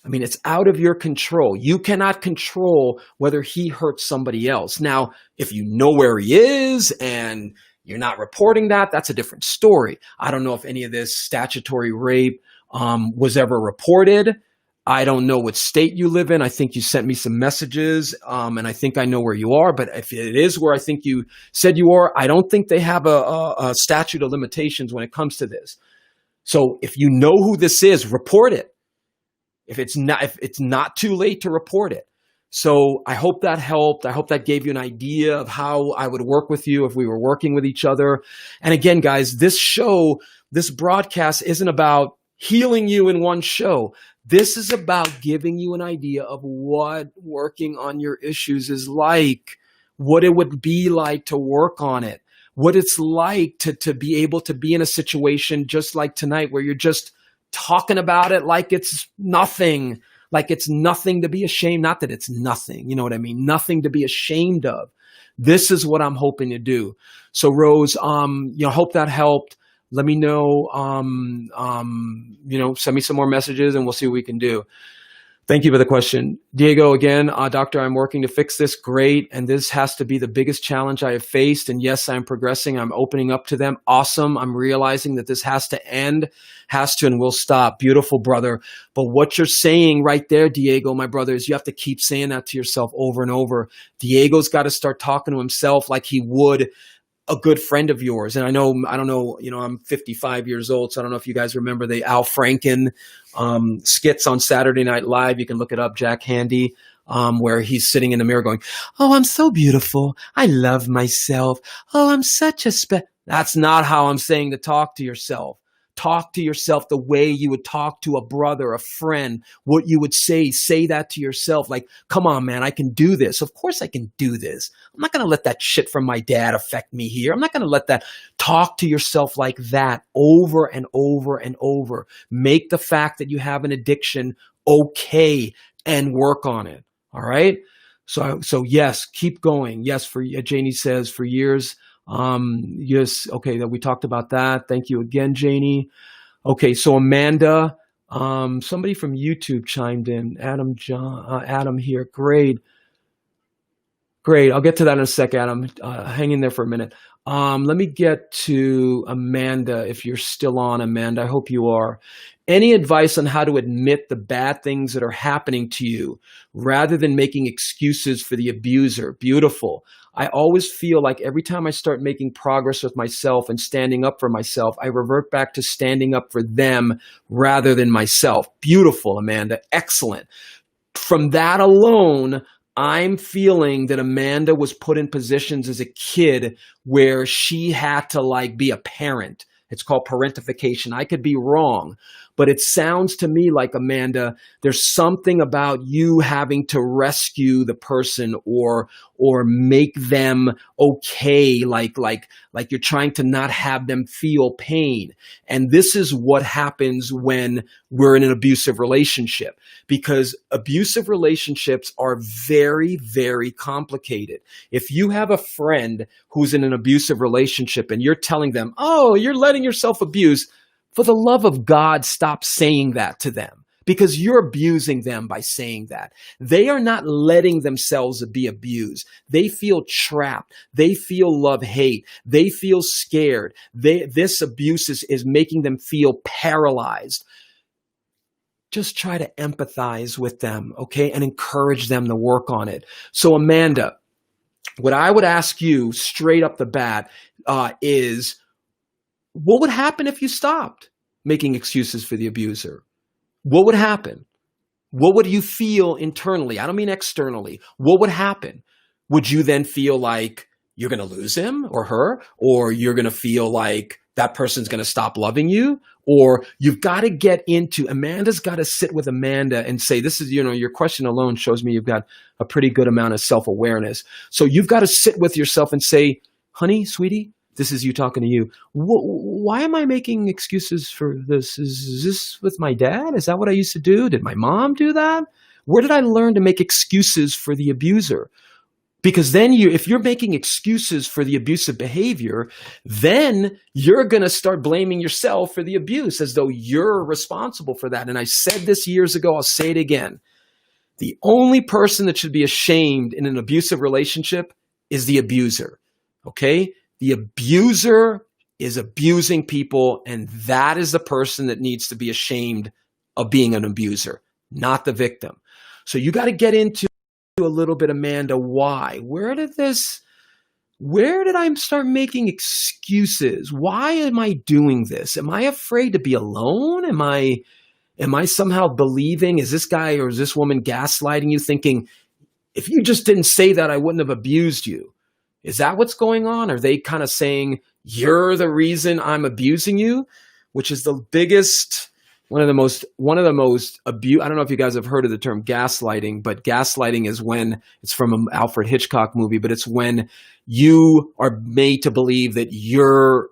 I mean, it's out of your control. You cannot control whether he hurts somebody else. Now, if you know where he is and you're not reporting that, that's a different story. I don't know if any of this statutory rape was ever reported. I don't know what state you live in. I think you sent me some messages, and I think I know where you are. But if it is where I think you said you are, I don't think they have a statute of limitations when it comes to this. So if you know who this is, report it. if it's not too late to report it. So I hope that helped. I hope that gave you an idea of how I would work with you if we were working with each other. And again, guys, this broadcast isn't about healing you in one show. This is about giving you an idea of what working on your issues is like, what it would be like to work on it, what it's like to be able to be in a situation just like tonight where you're just talking about it like it's nothing. Like it's nothing to be ashamed. Not that it's nothing, you know what I mean? Nothing to be ashamed of. This is what I'm hoping to do. So Rose, hope that helped. Let me know, send me some more messages and we'll see what we can do. Thank you for the question. Diego, again, doctor, I'm working to fix this. Great. And this has to be the biggest challenge I have faced. And yes, I'm progressing. I'm opening up to them. Awesome. I'm realizing that this has to end, and will stop. Beautiful, brother. But what you're saying right there, Diego, my brother, is you have to keep saying that to yourself over and over. Diego's got to start talking to himself like he would a good friend of yours. And I don't know, I'm 55 years old, so I don't know if you guys remember the Al Franken skits on Saturday Night Live. You can look it up, Jack Handy, where he's sitting in the mirror going, "Oh, I'm so beautiful. I love myself. Oh, I'm such a That's not how I'm saying to talk to yourself. Talk to yourself the way you would talk to a brother, a friend, what you would say that to yourself. Like, come on, man, I can do this. Of course I can do this. I'm not going to let that shit from my dad affect me here. I'm not going to let that. Talk to yourself like that over and over and over. Make the fact that you have an addiction okay and work on it. All right. So yes, keep going. Yes. Janie says for years. Yes. Okay. That we talked about that. Thank you again, Janie. Okay. So Amanda, somebody from YouTube chimed in. Adam here. Great. I'll get to that in a sec, Adam. Hang in there for a minute. Let me get to Amanda. If you're still on, Amanda, I hope you are. Any advice on how to admit the bad things that are happening to you rather than making excuses for the abuser? Beautiful. I always feel like every time I start making progress with myself and standing up for myself, I revert back to standing up for them rather than myself. Beautiful, Amanda. Excellent. From that alone, I'm feeling that Amanda was put in positions as a kid where she had to be a parent. It's called parentification. I could be wrong, but it sounds to me like, Amanda, there's something about you having to rescue the person or make them okay, like you're trying to not have them feel pain. And this is what happens when we're in an abusive relationship, because abusive relationships are very, very complicated. If you have a friend who's in an abusive relationship and you're telling them, "Oh, you're letting yourself abuse," for the love of God, stop saying that to them, because you're abusing them by saying that. They are not letting themselves be abused. They feel trapped. They feel love-hate. They feel scared. This abuse is making them feel paralyzed. Just try to empathize with them, okay, and encourage them to work on it. So, Amanda, what I would ask you straight up the bat is, what would happen if you stopped making excuses for the abuser? What would happen? What would you feel internally? I don't mean externally. What would happen? Would you then feel like you're going to lose him or her? Or you're going to feel like that person's going to stop loving you? Or you've got to get into, Amanda's got to sit with Amanda and say, this is, your question alone shows me you've got a pretty good amount of self-awareness. So you've got to sit with yourself and say, honey, sweetie, this is you talking to you. Why am I making excuses for this? Is this with my dad? Is that what I used to do? Did my mom do that? Where did I learn to make excuses for the abuser? Because then if you're making excuses for the abusive behavior, then you're going to start blaming yourself for the abuse as though you're responsible for that. And I said this years ago, I'll say it again. The only person that should be ashamed in an abusive relationship is the abuser, okay? The abuser is abusing people, and that is the person that needs to be ashamed of being an abuser, not the victim. So you got to get into a little bit, Amanda, why? Where did I start making excuses? Why am I doing this? Am I afraid to be alone? Am I Am I somehow believing, is this guy or is this woman gaslighting you, thinking, if you just didn't say that, I wouldn't have abused you? Is that what's going on? Are they kind of saying, you're the reason I'm abusing you? Which is the biggest, one of the most abuse. I don't know if you guys have heard of the term gaslighting, but gaslighting is when, it's from an Alfred Hitchcock movie, but it's when you are made to believe that you're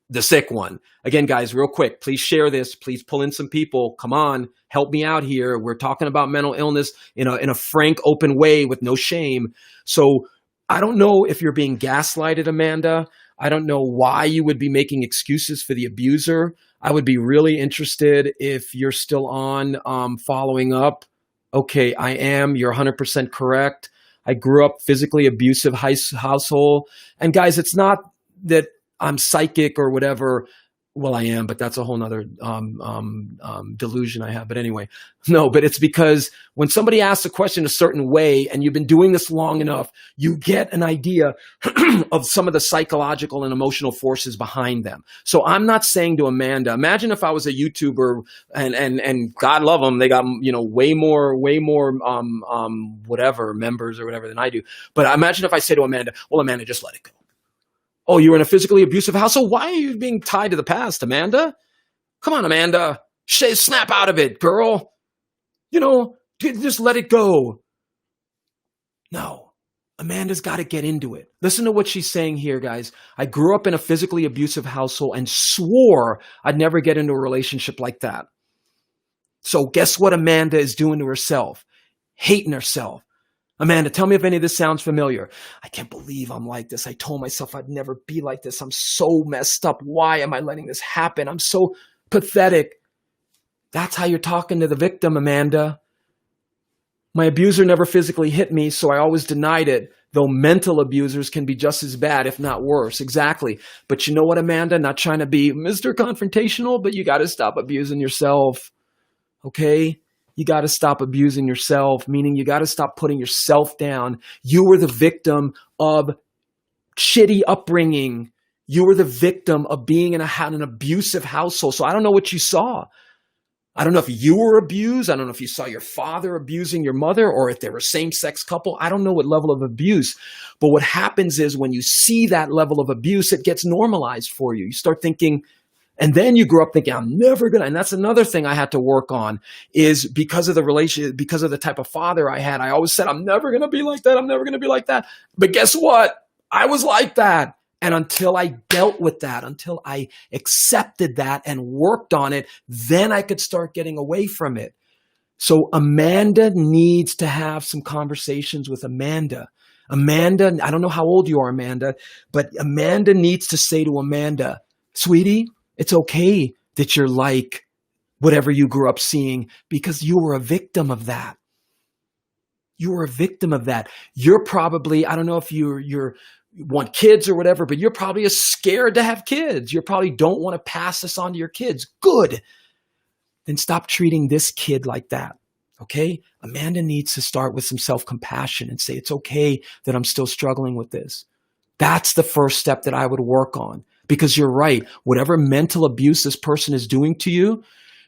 the sick one. Again, guys, real quick, please share this. Please pull in some people. Come on, help me out here. We're talking about mental illness in a frank, open way with no shame. So I don't know if you're being gaslighted, Amanda. I don't know why you would be making excuses for the abuser. I would be really interested if you're still on following up. Okay, I am. You're 100% correct. I grew up physically abusive household. And guys, it's not that I'm psychic or whatever. Well, I am, but that's a whole nother delusion I have. But anyway, no, but it's because when somebody asks a question a certain way and you've been doing this long enough, you get an idea of some of the psychological and emotional forces behind them. So I'm not saying to Amanda, imagine if I was a YouTuber and God love them, they got, way more whatever members or whatever than I do. But imagine if I say to Amanda, well, Amanda, just let it go. Oh, you were in a physically abusive house? So why are you being tied to the past, Amanda? Come on, Amanda. Snap out of it, girl. Just let it go. No, Amanda's got to get into it. Listen to what she's saying here, guys. I grew up in a physically abusive household and swore I'd never get into a relationship like that. So guess what Amanda is doing to herself? Hating herself. Amanda, tell me if any of this sounds familiar. I can't believe I'm like this. I told myself I'd never be like this. I'm so messed up. Why am I letting this happen? I'm so pathetic. That's how you're talking to the victim, Amanda. My abuser never physically hit me, so I always denied it, though mental abusers can be just as bad, if not worse. Exactly. But you know what, Amanda? Not trying to be Mr. Confrontational, but you got to stop abusing yourself. Okay? You got to stop abusing yourself, meaning you got to stop putting yourself down. You were the victim of shitty upbringing. You were the victim of being in an abusive household. So I don't know what you saw. I don't know if you were abused. I don't know if you saw your father abusing your mother or if they were a same-sex couple. I don't know what level of abuse. But what happens is when you see that level of abuse, it gets normalized for you. You start thinking, and then you grew up thinking, I'm never going to, and that's another thing I had to work on is because of the relationship, because of the type of father I had, I always said, I'm never going to be like that. I'm never going to be like that. But guess what? I was like that. And until I dealt with that, until I accepted that and worked on it, then I could start getting away from it. So Amanda needs to have some conversations with Amanda. Amanda, I don't know how old you are, Amanda, but Amanda needs to say to Amanda, sweetie, it's okay that you're like whatever you grew up seeing because you were a victim of that. You were a victim of that. You're probably, I don't know if you want kids or whatever, but you're probably scared to have kids. You probably don't want to pass this on to your kids. Good. Then stop treating this kid like that. Okay? Amanda needs to start with some self-compassion and say, it's okay that I'm still struggling with this. That's the first step that I would work on. Because you're right, whatever mental abuse this person is doing to you,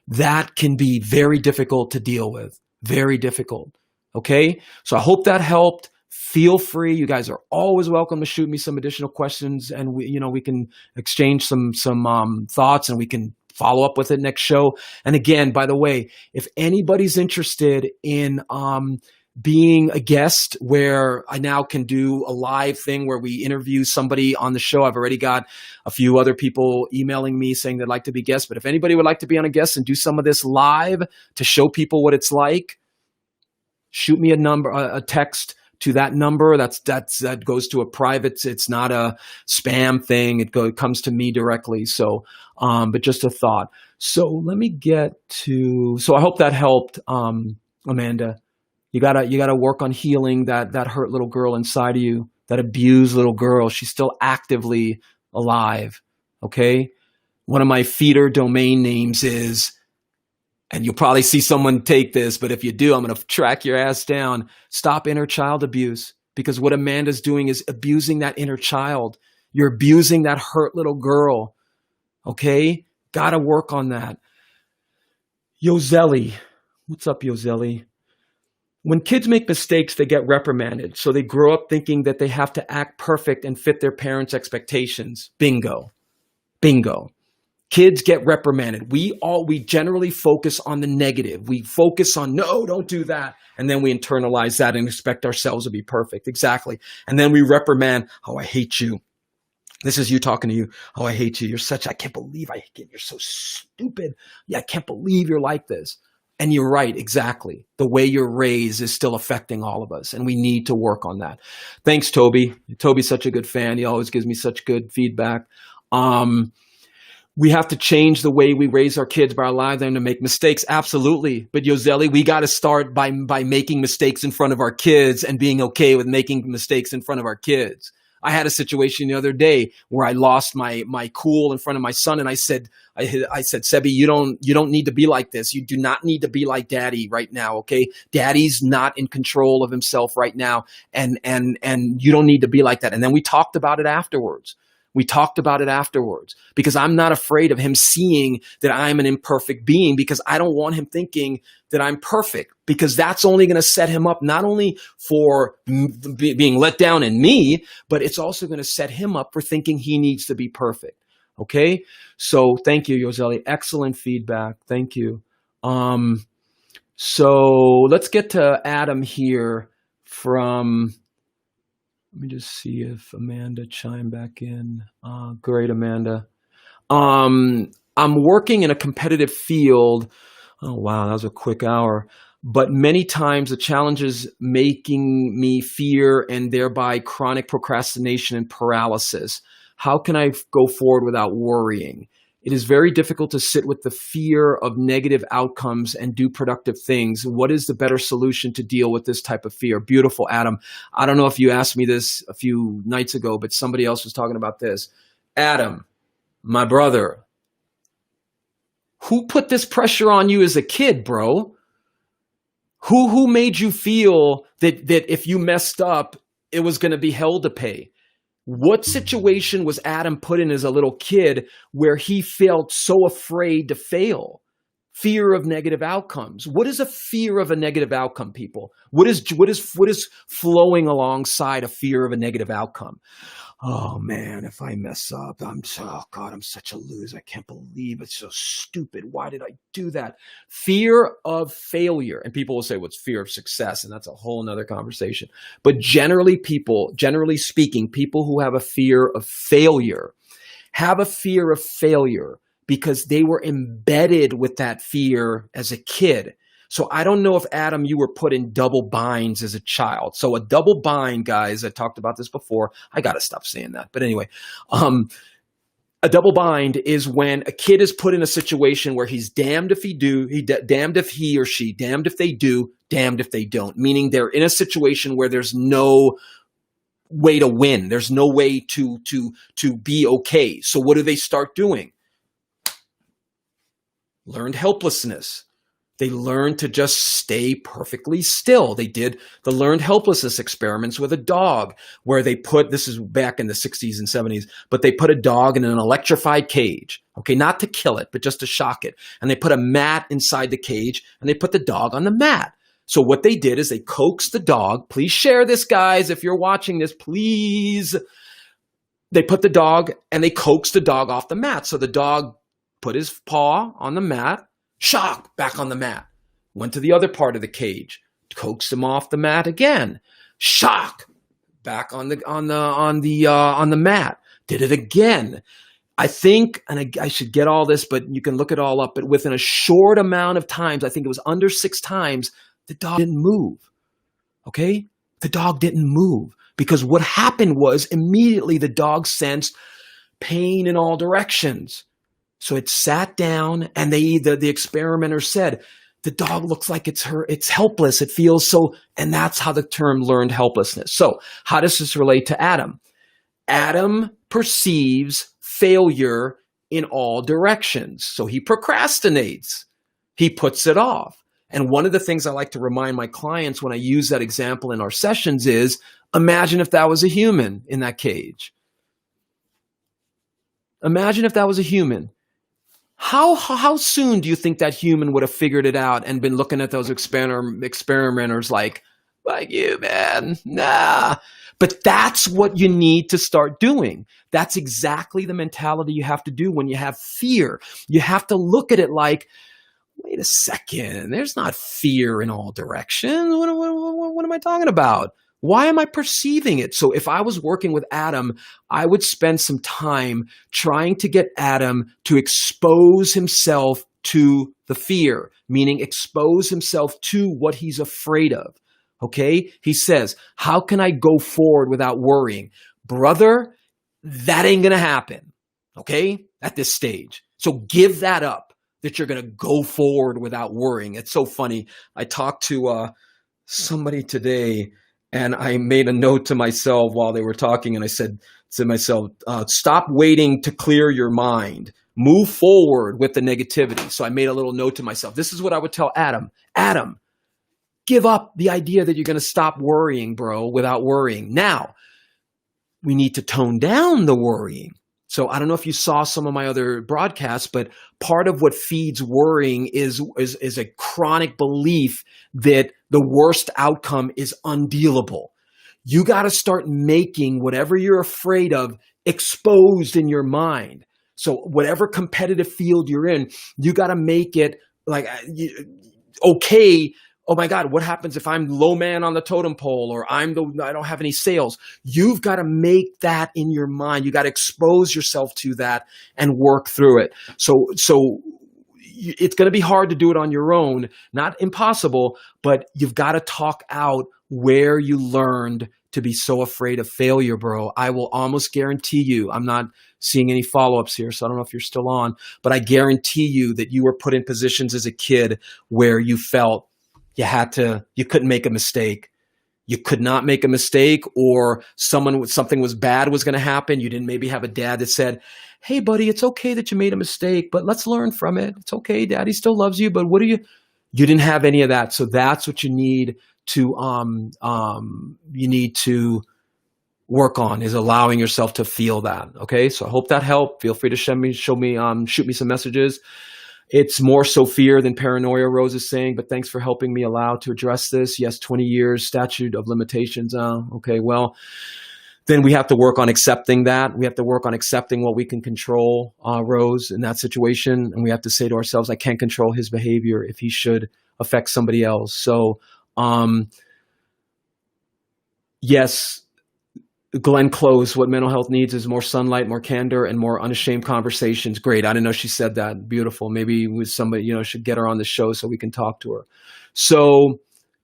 that can be very difficult to deal with. Very difficult. Okay? So I hope that helped. Feel free. You guys are always welcome to shoot me some additional questions and we can exchange some thoughts and we can follow up with it next show. And again, by the way, if anybody's interested in being a guest where I now can do a live thing where we interview somebody on the show. I've already got a few other people emailing me saying they'd like to be guests, but if anybody would like to be on a guest and do some of this live to show people what it's like, shoot me a text to that number. That goes to a private. It's not a spam thing. It comes to me directly. So, but just a thought. So let me get to, so I hope that helped, Amanda. You gotta work on healing that hurt little girl inside of you, that abused little girl. She's still actively alive. Okay. One of my feeder domain names is, and you'll probably see someone take this, but if you do, I'm going to track your ass down. Stop inner child abuse, because what Amanda's doing is abusing that inner child. You're abusing that hurt little girl. Okay. Got to work on that. Yozelli. What's up, Yozelli? When kids make mistakes, they get reprimanded. So they grow up thinking that they have to act perfect and fit their parents' expectations. Bingo. Bingo. Kids get reprimanded. We generally focus on the negative. We focus on, no, don't do that. And then we internalize that and expect ourselves to be perfect. Exactly. And then we reprimand, oh, I hate you. This is you talking to you. Oh, I hate you. I can't believe you're so stupid. Yeah, I can't believe you're like this. And you're right, exactly. The way you're raised is still affecting all of us, and we need to work on that. Thanks, Toby. Toby's such a good fan. He always gives me such good feedback. We have to change the way we raise our kids by allowing them to make mistakes. Absolutely. But Yozelli, we got to start by making mistakes in front of our kids and being okay with making mistakes in front of our kids. I had a situation the other day where I lost my cool in front of my son, and I said, Sebi, you don't need to be like this. You do not need to be like Daddy right now. Okay, Daddy's not in control of himself right now, and you don't need to be like that. And then we talked about it afterwards. Because I'm not afraid of him seeing that I'm an imperfect being, because I don't want him thinking that I'm perfect, because that's only going to set him up not only for being let down in me, but it's also going to set him up for thinking he needs to be perfect. Okay. So thank you, Yozelli. Excellent feedback. Thank you. So let's get to Adam here from, let me just see if Amanda chimed back in. Great, Amanda. I'm working in a competitive field. Oh, wow, that was a quick hour. But many times the challenge is making me fear and thereby chronic procrastination and paralysis. How can I go forward without worrying? It is very difficult to sit with the fear of negative outcomes and do productive things. What is the better solution to deal with this type of fear? Beautiful, Adam. I don't know if you asked me this a few nights ago, but somebody else was talking about this. Adam, my brother, who put this pressure on you as a kid, bro? Who made you feel that if you messed up, it was going to be hell to pay? What situation was Adam put in as a little kid where he felt so afraid to fail? Fear of negative outcomes. What is a fear of a negative outcome, people? What is flowing alongside a fear of a negative outcome? Oh man, if I mess up, I'm such a loser. I can't believe it's so stupid. Why did I do that? Fear of failure. And people will say, what's fear of success? And that's a whole nother conversation. But generally speaking, people who have a fear of failure have a fear of failure because they were embedded with that fear as a kid. So I don't know if, Adam, you were put in double binds as a child. So a double bind, guys, I talked about this before. I got to stop saying that. But anyway, a double bind is when a kid is put in a situation where he's damned if damned if he or she, damned if they do, damned if they don't. Meaning they're in a situation where there's no way to win. There's no way to be okay. So what do they start doing? Learned helplessness. They learned to just stay perfectly still. They did the learned helplessness experiments with a dog where they put, this is back in the 60s and 70s, but they put a dog in an electrified cage, okay, not to kill it, but just to shock it. And they put a mat inside the cage and they put the dog on the mat. So what they did is they coaxed the dog. Please share this, guys. If you're watching this, please. They put the dog and they coaxed the dog off the mat. So the dog put his paw on the mat, shock, back on the mat. Went to the other part of the cage, coaxed him off the mat again. Shock, back on the mat. Did it again. I think, and I should get all this, but you can look it all up. But within a short amount of times, I think it was under 6 times, the dog didn't move. Okay, the dog didn't move because what happened was immediately the dog sensed pain in all directions. So it sat down and the experimenter said, the dog looks like it's helpless. It feels so, and that's how the term learned helplessness. So how does this relate to Adam? Adam perceives failure in all directions. So he procrastinates. He puts it off. And one of the things I like to remind my clients when I use that example in our sessions is, imagine if that was a human in that cage. Imagine if that was a human. How soon do you think that human would have figured it out and been looking at those experimenters like you, man? Nah. But that's what you need to start doing. That's exactly the mentality you have to do when you have fear. You have to look at it like, wait a second, there's not fear in all directions. What am I talking about? Why am I perceiving it? So if I was working with Adam, I would spend some time trying to get Adam to expose himself to the fear, meaning expose himself to what he's afraid of. Okay? He says, how can I go forward without worrying? Brother, that ain't going to happen. Okay? At this stage. So give that up, that you're going to go forward without worrying. It's so funny. I talked to somebody today, and I made a note to myself while they were talking, and I said to myself, stop waiting to clear your mind. Move forward with the negativity. So I made a little note to myself. This is what I would tell Adam. Adam, give up the idea that you're going to stop worrying, bro, without worrying. Now, we need to tone down the worrying. So I don't know if you saw some of my other broadcasts, but part of what feeds worrying is a chronic belief that the worst outcome is undealable. You got to start making whatever you're afraid of exposed in your mind. So whatever competitive field you're in, you got to make it like okay. Oh my God, what happens if I'm low man on the totem pole, or I don't have any sales? You've got to make that in your mind. You got to expose yourself to that and work through it. So it's going to be hard to do it on your own, not impossible, but you've got to talk out where you learned to be so afraid of failure, bro. I will almost guarantee you, I'm not seeing any follow-ups here, so I don't know if you're still on, but I guarantee you that you were put in positions as a kid where you felt you couldn't make a mistake. You could not make a mistake, or something was bad was going to happen. You didn't maybe have a dad that said, hey buddy, it's okay that you made a mistake, but let's learn from it. It's okay. Daddy still loves you, but you didn't have any of that. So that's what you need to work on, is allowing yourself to feel that. Okay. So I hope that helped. Feel free to shoot me some messages. It's more so fear than paranoia, Rose is saying, but thanks for helping me allow to address this. Yes, 20 years, statute of limitations. Okay, well, then we have to work on accepting that. We have to work on accepting what we can control, Rose, in that situation. And we have to say to ourselves, I can't control his behavior if he should affect somebody else. So, yes, Glenn Close, what mental health needs is more sunlight, more candor, and more unashamed conversations. Great. I didn't know she said that. Beautiful. Maybe with somebody, should get her on the show so we can talk to her. So,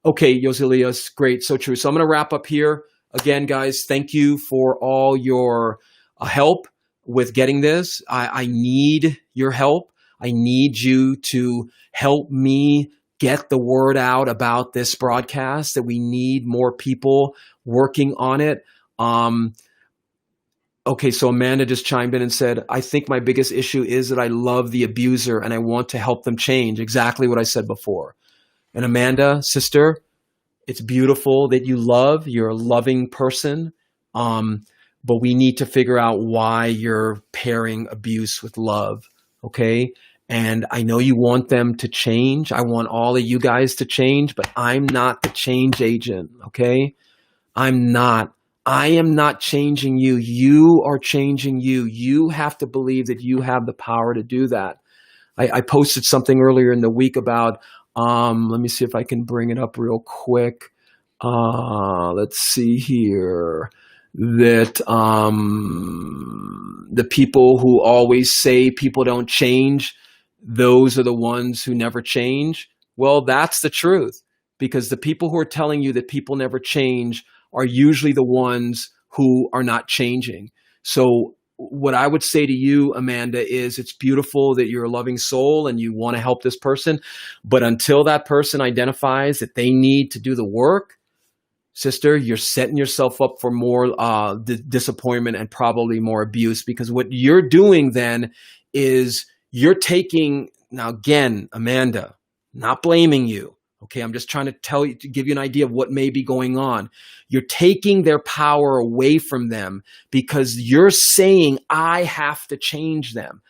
okay, Yosilias, great. So true. So I'm going to wrap up here. Again, guys, thank you for all your help with getting this. I need your help. I need you to help me get the word out about this broadcast, that we need more people working on it. Okay, so Amanda just chimed in and said, I think my biggest issue is that I love the abuser and I want to help them change. Exactly what I said before. And Amanda, sister, it's beautiful that you love. You're a loving person. But we need to figure out why you're pairing abuse with love. Okay. And I know you want them to change. I want all of you guys to change, but I'm not the change agent. Okay. I'm not. I am not changing you. You are changing you. You have to believe that you have the power to do that. I posted something earlier in the week about, let me see if I can bring it up real quick. Let's see here. That the people who always say people don't change, those are the ones who never change. Well, that's the truth, because the people who are telling you that people never change are usually the ones who are not changing. So what I would say to you, Amanda, is it's beautiful that you're a loving soul and you want to help this person. But until that person identifies that they need to do the work, sister, you're setting yourself up for more disappointment and probably more abuse, because what you're doing then is you're taking, now again, Amanda, not blaming you. Okay, I'm just trying to give you an idea of what may be going on. You're taking their power away from them because you're saying, I have to change them.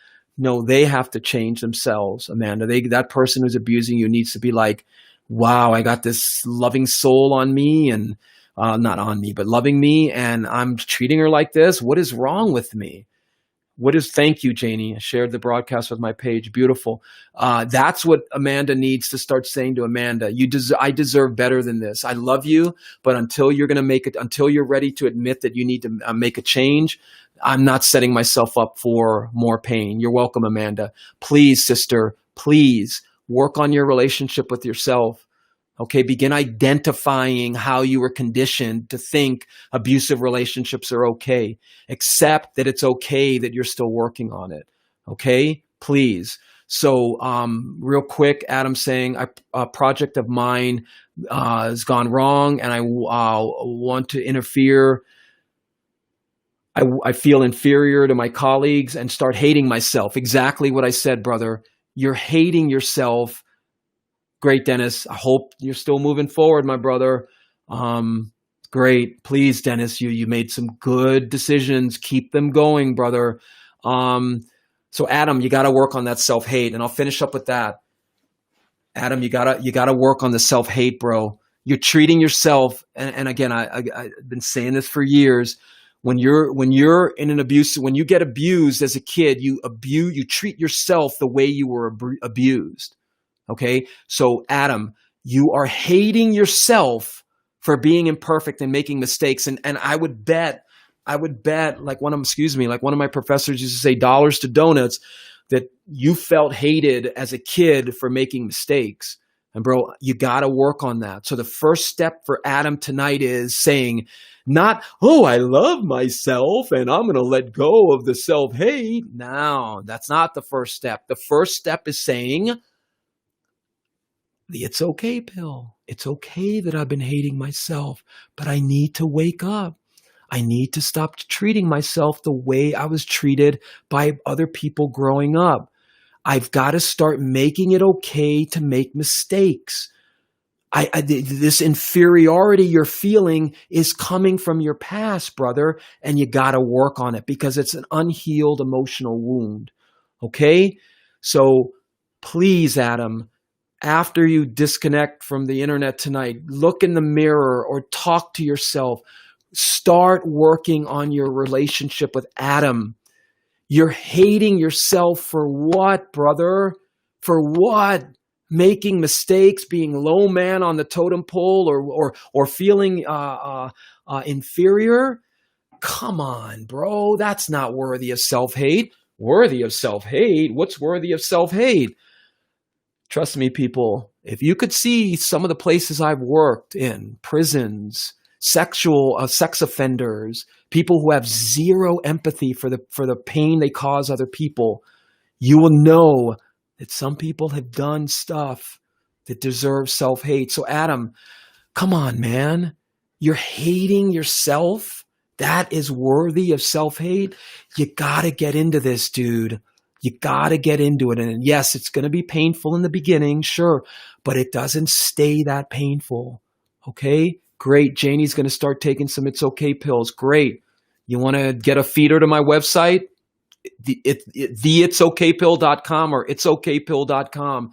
No, they have to change themselves, Amanda. That person who's abusing you needs to be like, wow, I got this loving soul on me and not on me, but loving me. And I'm treating her like this. What is wrong with me? Thank you, Janie. I shared the broadcast with my page. Beautiful. That's what Amanda needs to start saying to Amanda. I deserve better than this. I love you, but until you're ready to admit that you need to make a change, I'm not setting myself up for more pain. You're welcome, Amanda. Please, sister, please work on your relationship with yourself. Okay, begin identifying how you were conditioned to think abusive relationships are okay. Accept that it's okay that you're still working on it. Okay, please. So real quick, Adam saying, a project of mine has gone wrong and I want to interfere. I feel inferior to my colleagues and start hating myself. Exactly what I said, brother. You're hating yourself. Great, Dennis. I hope you're still moving forward, my brother. Great. Please, Dennis, you made some good decisions. Keep them going, brother. So Adam, you got to work on that self-hate, and I'll finish up with that. Adam, you gotta work on the self-hate, bro. You're treating yourself, and again, I've been saying this for years. When you're in an abuse, when you get abused as a kid, you treat yourself the way you were abused. Okay, so Adam, you are hating yourself for being imperfect and making mistakes. And I would bet, like one of my professors used to say, dollars to donuts, that you felt hated as a kid for making mistakes. And bro, you got to work on that. So the first step for Adam tonight is saying, not, oh, I love myself and I'm going to let go of the self-hate. No, that's not the first step. The first step is saying, the it's okay pill. It's okay that I've been hating myself, but I need to wake up. I need to stop treating myself the way I was treated by other people growing up. I've got to start making it okay to make mistakes. This inferiority you're feeling is coming from your past, brother, and you got to work on it because it's an unhealed emotional wound. Okay? So please, Adam, after you disconnect from the internet tonight, look in the mirror or talk to yourself. Start working on your relationship with Adam. You're hating yourself for what, brother? For what? Making mistakes, being low man on the totem pole, or feeling inferior? Come on, bro. That's not worthy of self-hate. Worthy of self-hate? What's worthy of self-hate? Trust me, people, if you could see some of the places I've worked in, prisons, sex offenders, people who have zero empathy for the pain they cause other people, you will know that some people have done stuff that deserves self-hate. So Adam, come on, man. You're hating yourself? That is worthy of self-hate? You got to get into this, dude. You got to get into it. And yes, it's going to be painful in the beginning, sure, but it doesn't stay that painful. Okay? Great. Janie's going to start taking some It's Okay pills. Great. You want to get a feeder to my website? theitsokaypill.com or itsokaypill.com.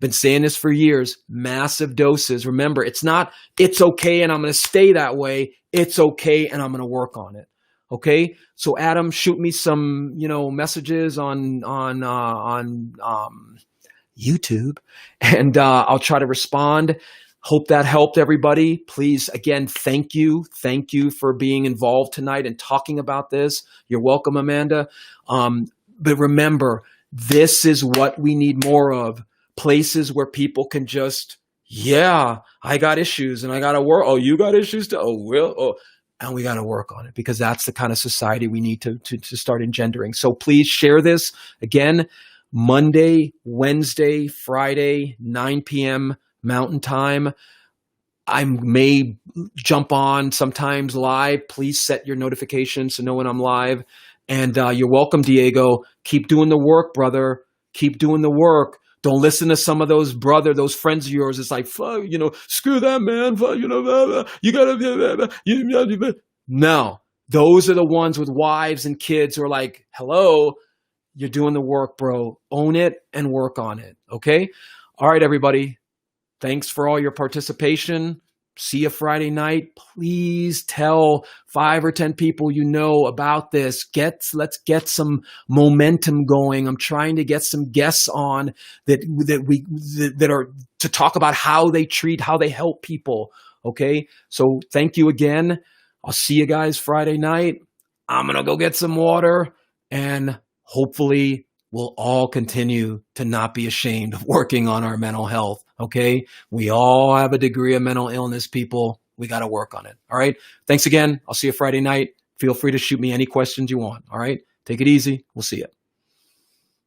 Been saying this for years. Massive doses. Remember, it's not it's okay and I'm going to stay that way. It's okay and I'm going to work on it. Okay, so Adam, shoot me some, messages on YouTube, and I'll try to respond. Hope that helped everybody. Please, again, thank you for being involved tonight and talking about this. You're welcome, Amanda. But remember, this is what we need more of. Places where people can just, yeah, I got issues and I got to work. Oh, you got issues too? Oh, well, oh. And we got to work on it because that's the kind of society we need to start engendering. So please share this. Again, Monday, Wednesday, Friday, 9 p.m. Mountain Time. I may jump on sometimes live. Please set your notifications to know when I'm live. And you're welcome, Diego. Keep doing the work, brother. Keep doing the work. Don't listen to some of those friends of yours. It's like, fuck, screw that, man. Fuck, you gotta, no, those are the ones with wives and kids who are like, hello, You're doing the work, bro. Own it and work on it. Okay. All right, everybody. Thanks for all your participation. See you Friday night. Please tell 5 or 10 people you know about this. Let's get some momentum going. I'm trying to get some guests on that are to talk about how they help people. Okay. So thank you again. I'll see you guys Friday night. I'm going to go get some water, and hopefully we'll all continue to not be ashamed of working on our mental health. Okay. We all have a degree of mental illness, people. We got to work on it. All right. Thanks again. I'll see you Friday night. Feel free to shoot me any questions you want. All right. Take it easy. We'll see you.